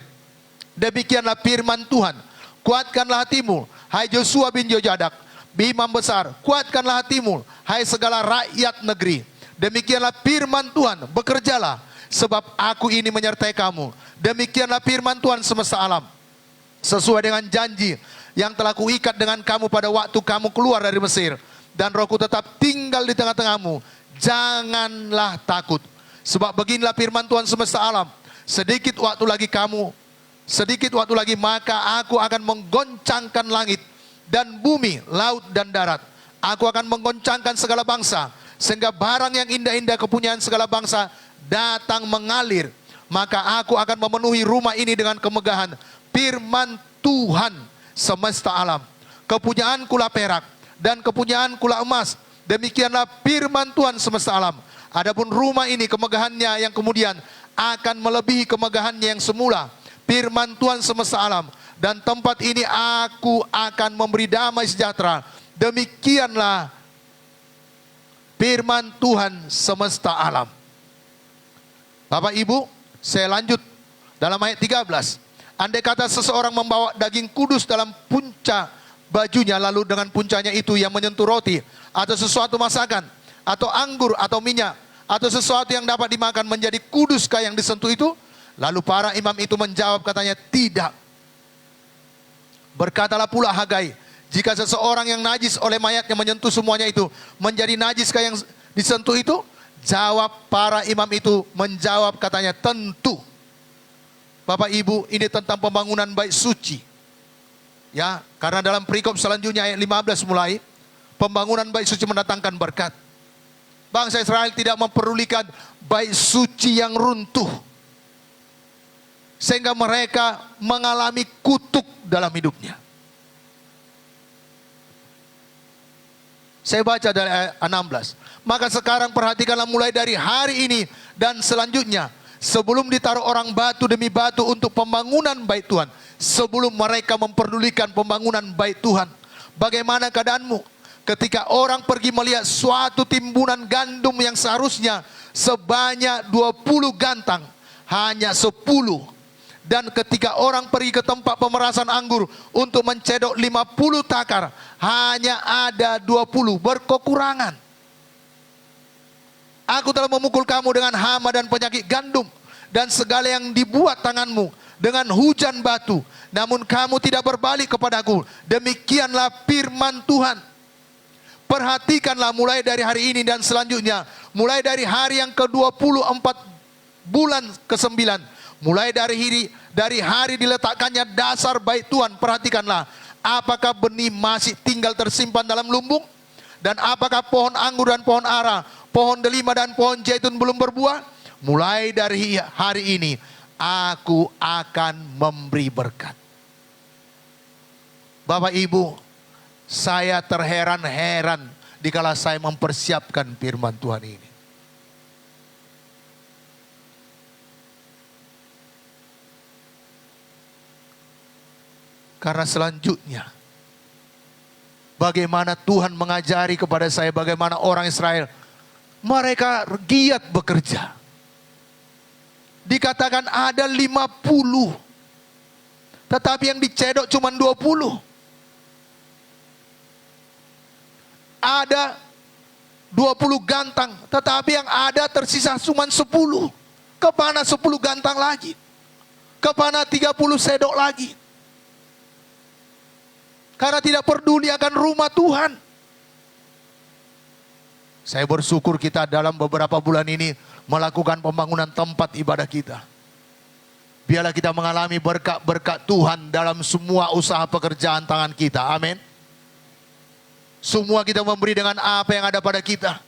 Demikianlah firman Tuhan. Kuatkanlah hatimu, hai Joshua bin Jojadak, imam besar. Kuatkanlah hatimu, hai segala rakyat negeri. Demikianlah firman Tuhan, bekerjalah, sebab aku ini menyertai kamu. Demikianlah firman Tuhan semesta alam. Sesuai dengan janji yang telah kuikat dengan kamu pada waktu kamu keluar dari Mesir. Dan Rohku tetap tinggal di tengah-tengahmu. Janganlah takut. Sebab beginilah firman Tuhan semesta alam. Sedikit waktu lagi maka aku akan menggoncangkan langit dan bumi, laut dan darat. Aku akan menggoncangkan segala bangsa, sehingga barang yang indah-indah kepunyaan segala bangsa datang mengalir. Maka aku akan memenuhi rumah ini dengan kemegahan firman Tuhan semesta alam. Kepunyaankulah perak dan kepunyaankulah emas. Demikianlah firman Tuhan semesta alam. Adapun rumah ini kemegahannya yang kemudian akan melebihi kemegahannya yang semula. Firman Tuhan semesta alam. Dan tempat ini aku akan memberi damai sejahtera. Demikianlah firman Tuhan semesta alam. Bapak Ibu, saya lanjut dalam ayat 13. Andai kata seseorang membawa daging kudus dalam punca bajunya, lalu dengan puncanya itu yang menyentuh roti, atau sesuatu masakan, atau anggur, atau minyak, atau sesuatu yang dapat dimakan menjadi kuduskah yang disentuh itu? Lalu para imam itu menjawab katanya, tidak. Berkatalah pula Hagai, jika seseorang yang najis oleh mayatnya menyentuh semuanya itu, menjadi najiskah yang disentuh itu? Jawab para imam itu menjawab katanya, tentu. Bapak Ibu, ini tentang pembangunan bait suci. Ya, karena dalam perikop selanjutnya ayat 15 mulai, pembangunan bait suci mendatangkan berkat. Bangsa Israel tidak memperdulikan bait suci yang runtuh, sehingga mereka mengalami kutuk dalam hidupnya. Saya baca dari ayat 16. Maka sekarang perhatikanlah mulai dari hari ini dan selanjutnya, sebelum ditaruh orang batu demi batu untuk pembangunan bait Tuhan, sebelum mereka memperdulikan pembangunan bait Tuhan, bagaimana keadaanmu ketika orang pergi melihat suatu timbunan gandum yang seharusnya sebanyak 20 gantang, hanya 10. Dan ketika orang pergi ke tempat pemerasan anggur untuk mencedok 50 takar, hanya ada 20, berkekurangan. Aku telah memukul kamu dengan hama dan penyakit gandum, dan segala yang dibuat tanganmu dengan hujan batu. Namun kamu tidak berbalik kepadaku. Demikianlah firman Tuhan. Perhatikanlah mulai dari hari ini dan selanjutnya, mulai dari hari yang ke-24 bulan ke-9, mulai dari hari diletakkannya dasar bait Tuhan. Perhatikanlah, apakah benih masih tinggal tersimpan dalam lumbung? Dan apakah pohon anggur dan pohon ara, pohon delima dan pohon zaitun belum berbuah? Mulai dari hari ini aku akan memberi berkat. Bapak Ibu, saya terheran-heran dikala saya mempersiapkan firman Tuhan ini. Karena selanjutnya, bagaimana Tuhan mengajari kepada saya bagaimana orang Israel, mereka giat bekerja. Dikatakan ada 50, tetapi yang dicedok cuma 20. Ada 20 gantang, tetapi yang ada tersisa cuma 10. Kemana 10 gantang lagi? Kemana 30 sedok lagi? Karena tidak peduli akan rumah Tuhan. Saya bersyukur kita dalam beberapa bulan ini melakukan pembangunan tempat ibadah kita. Biarlah kita mengalami berkat-berkat Tuhan dalam semua usaha pekerjaan tangan kita. Amin. Semua kita memberi dengan apa yang ada pada kita.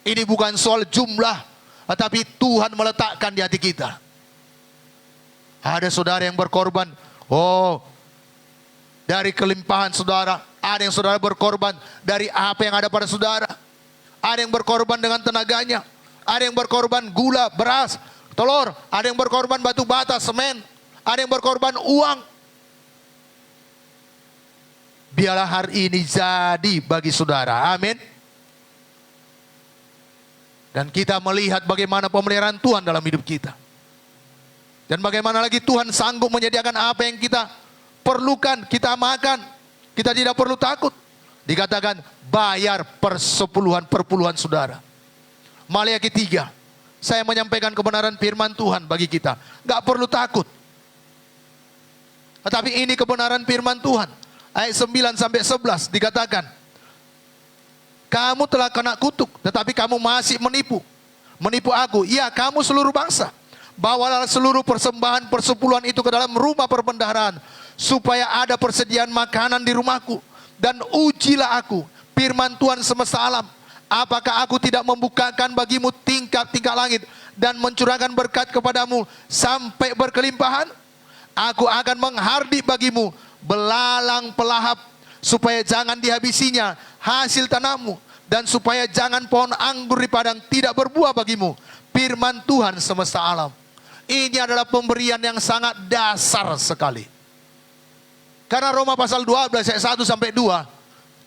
Ini bukan soal jumlah, tetapi Tuhan meletakkan di hati kita. Ada saudara yang berkorban, dari kelimpahan saudara. Ada yang saudara berkorban dari apa yang ada pada saudara. Ada yang berkorban dengan tenaganya. ada yang berkorban gula, beras, telur, ada yang berkorban batu bata, semen, ada yang berkorban uang. Biarlah hari ini jadi bagi saudara, amin. Dan kita melihat bagaimana pemeliharaan Tuhan dalam hidup kita. Dan bagaimana lagi Tuhan sanggup menyediakan apa yang kita perlukan, kita makan. Kita tidak perlu takut. Dikatakan bayar persepuluhan perpuluhan saudara. Maliaki 3. Saya menyampaikan kebenaran firman Tuhan bagi kita. Gak perlu takut. Tetapi ini kebenaran firman Tuhan. Ayat 9 sampai 11 dikatakan, kamu telah kena kutuk, tetapi kamu masih menipu. Menipu aku, ya kamu seluruh bangsa. Bawalah seluruh persembahan persepuluhan itu ke dalam rumah perbendaharaan, supaya ada persediaan makanan di rumahku. Dan ujilah aku, firman Tuhan semesta alam, apakah aku tidak membukakan bagimu tingkap-tingkap langit dan mencurahkan berkat kepadamu sampai berkelimpahan? Aku akan menghardik bagimu belalang pelahap, supaya jangan dihabisinya hasil tanahmu, dan supaya jangan pohon anggur di padang tidak berbuah bagimu. Firman Tuhan semesta alam. Ini adalah pemberian yang sangat dasar sekali. Karena Roma pasal 12 ayat 1 sampai 2,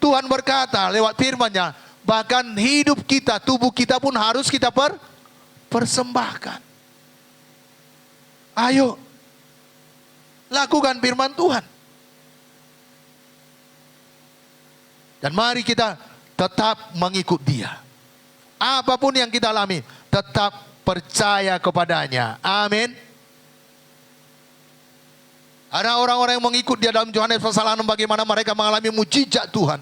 Tuhan berkata lewat firman-Nya, bahkan hidup kita, tubuh kita pun harus kita persembahkan. Ayo, lakukan firman Tuhan. Dan mari kita tetap mengikut Dia. Apapun yang kita alami, tetap percaya kepadanya. Amin. Ada orang-orang yang mengikut Dia dalam Yohanes pasal 6, bagaimana mereka mengalami mujizat Tuhan.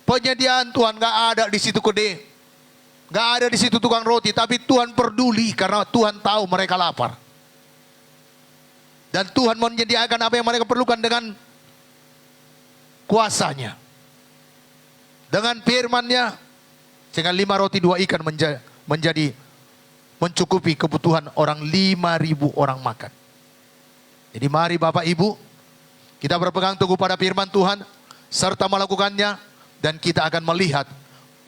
Penyediaan Tuhan gak ada di situ kode, gak ada di situ tukang roti, tapi Tuhan peduli karena Tuhan tahu mereka lapar. Dan Tuhan menyediakan apa yang mereka perlukan dengan kuasanya, dengan firman-Nya, sehingga 5 roti 2 ikan menjadi mencukupi kebutuhan orang 5.000 orang makan. Jadi mari Bapak Ibu, kita berpegang teguh pada firman Tuhan serta melakukannya, dan kita akan melihat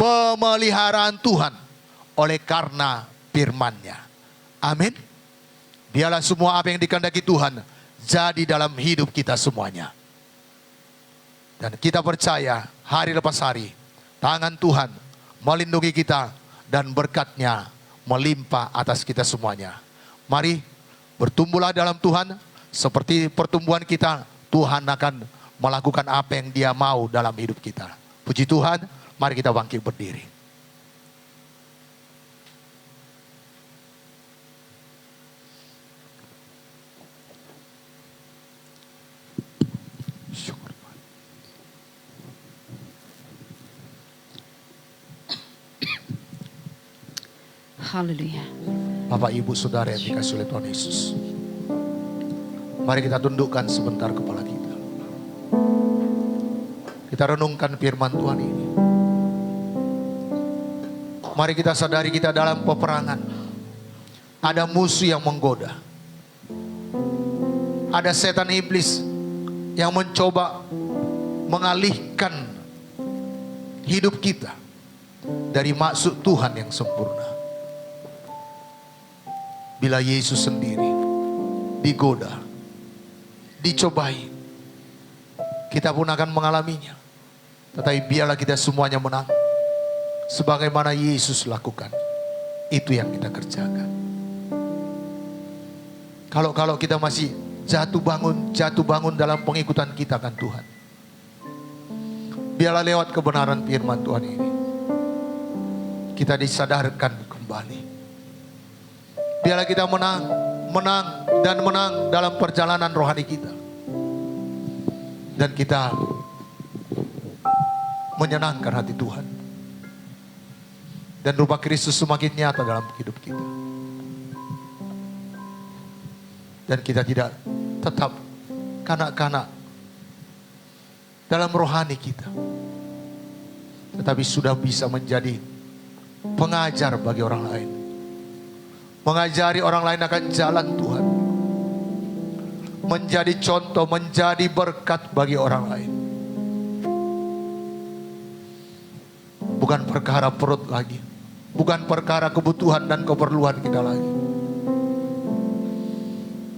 pemeliharaan Tuhan oleh karena firman-Nya. Amin. Biarlah semua apa yang dikehendaki Tuhan jadi dalam hidup kita semuanya. Dan kita percaya hari lepas hari tangan Tuhan melindungi kita dan berkat-Nya melimpah atas kita semuanya. Mari bertumbuhlah dalam Tuhan. Seperti pertumbuhan kita, Tuhan akan melakukan apa yang Dia mau dalam hidup kita. Puji Tuhan, mari kita bangkit berdiri. Haleluya. Bapak, Ibu, Saudara yang dikasihi oleh Tuhan Yesus, mari kita tundukkan sebentar kepala kita. Kita renungkan firman Tuhan ini. Mari kita sadari kita dalam peperangan. Ada musuh yang menggoda. Ada setan iblis yang mencoba mengalihkan hidup kita dari maksud Tuhan yang sempurna. Bila Yesus sendiri digoda, dicobai, kita pun akan mengalaminya. Tetapi biarlah kita semuanya menang, sebagaimana Yesus lakukan. Itu yang kita kerjakan. Kalau kita masih jatuh bangun dalam pengikutan kita akan Tuhan, biarlah lewat kebenaran firman Tuhan ini kita disadarkan kembali. Biarlah kita menang dalam perjalanan rohani kita. Dan kita menyenangkan hati Tuhan. Dan rupa Kristus semakin nyata dalam hidup kita. Dan kita tidak tetap kanak-kanak dalam rohani kita, tetapi sudah bisa menjadi pengajar bagi orang lain. Mengajari orang lain akan jalan Tuhan. Menjadi contoh, menjadi berkat bagi orang lain. Bukan perkara perut lagi, bukan perkara kebutuhan dan keperluan kita lagi,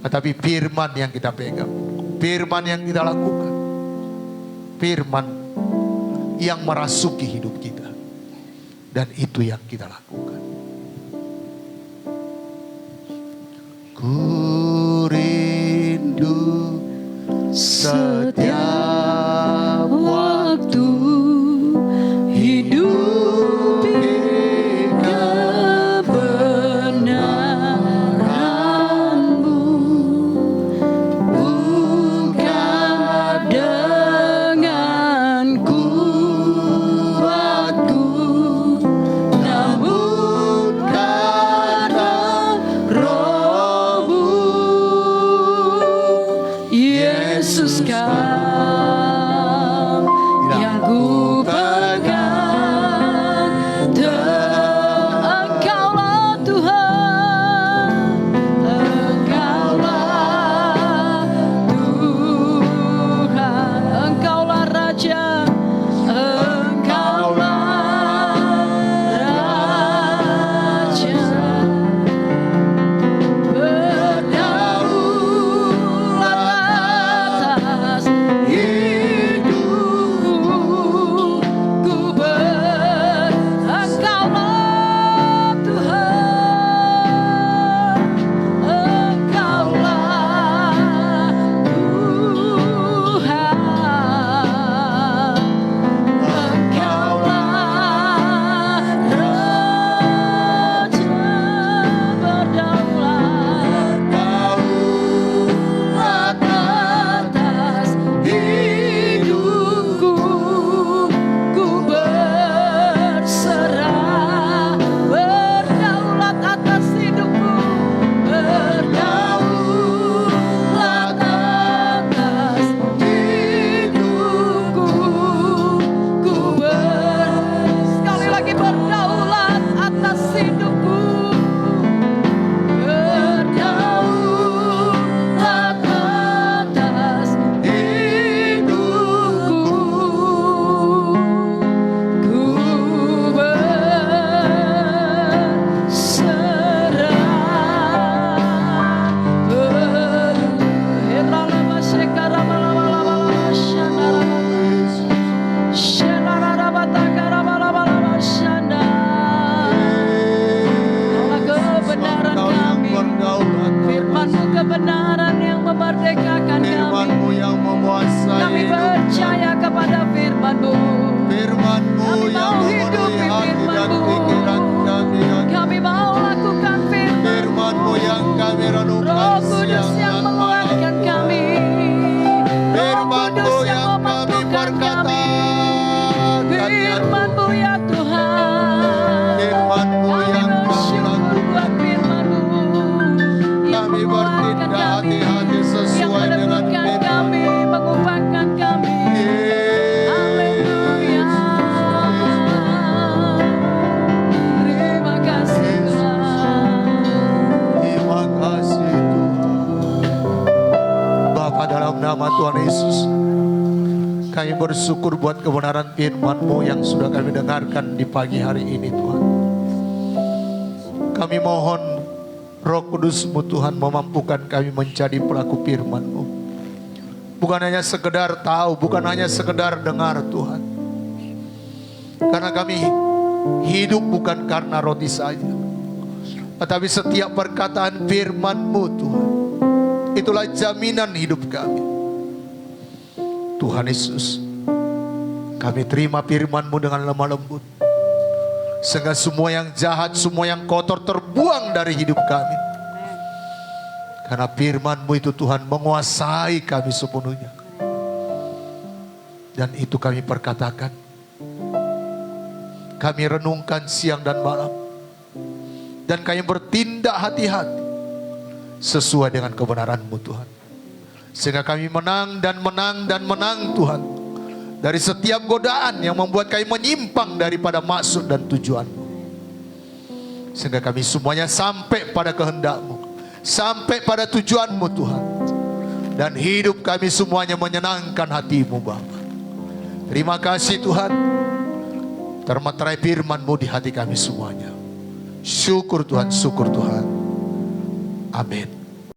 tetapi firman yang kita pegang, firman yang kita lakukan, firman yang merasuki hidup kita, dan itu yang kita lakukan. Ku rindu setiap waktu hidup di kebenaran-Mu, bukan dengan kuatku, namun karena Roh-Mu. Yesus Kau yang ku pegang, Engkaulah Tuhan, Engkaulah Tuhan, Engkaulah Raja, Engkaulah Raja, berdaulat atas hidupku, ku Engkaulah Tuhan, Engkaulah Tuhan, Engkaulah Raja, berdaulat atas hidupku, ku berserah, berdaulat atas hidupku, berdaulat atas hidupku, ku sekali lagi berdaulat atas hidupku, berdaulat atas hidupku, ku kebenaran kami, firman-Mu kebenaran yang memerdekakan kami. Firman-Mu yang memuasai Kami hidup percaya kepada firman-Mu. Firman-Mu Kami yang mau hidup memenuhi di hati dan firman-Mu. pikiran kami, Kami mau lakukan firman-Mu. firman-Mu yang kami renungkan Roh Kudus siang yang dan malam, menguatkan kami. Roh firman-Mu Kudus yang yang kami memampukan kami. perkatakan, ya Firman-Mu ya Tuhan. firman-Mu Kami yang kami bersyukur lakukan. buat firman-Mu yang Kami menguatkan bertindak kami, hati-hati yang sesuai dengan melembutkan firman. kami, mengubahkan kami. Haleluya. Terima kasih Tuhan. Terima kasih Tuhan. Bapa, dalam nama Tuhan Yesus, kami bersyukur buat kebenaran firman-Mu yang sudah kami dengarkan di pagi hari ini Tuhan. Kami mohon Roh Kudus-Mu Tuhan memampukan kami menjadi pelaku firman-Mu. Bukan hanya sekedar tahu, bukan hanya sekedar dengar Tuhan. Karena kami hidup bukan karena roti saja, tetapi setiap perkataan firman-Mu Tuhan, itulah jaminan hidup kami. Tuhan Yesus, kami terima firman-Mu dengan lemah lembut, sehingga semua yang jahat, semua yang kotor terbuang dari hidup kami. Karena firman-Mu itu Tuhan menguasai kami sepenuhnya. Dan itu kami perkatakan, kami renungkan siang dan malam, dan kami bertindak hati-hati sesuai dengan kebenaran-Mu Tuhan. Sehingga kami menang dan menang dan menang Tuhan, dari setiap godaan yang membuat kami menyimpang daripada maksud dan tujuan-Mu. Sehingga kami semuanya sampai pada kehendak-Mu, sampai pada tujuan-Mu Tuhan. Dan hidup kami semuanya menyenangkan hati-Mu Bapa. Terima kasih Tuhan, termeterai firman-Mu di hati kami semuanya. Syukur Tuhan, syukur Tuhan. Amin.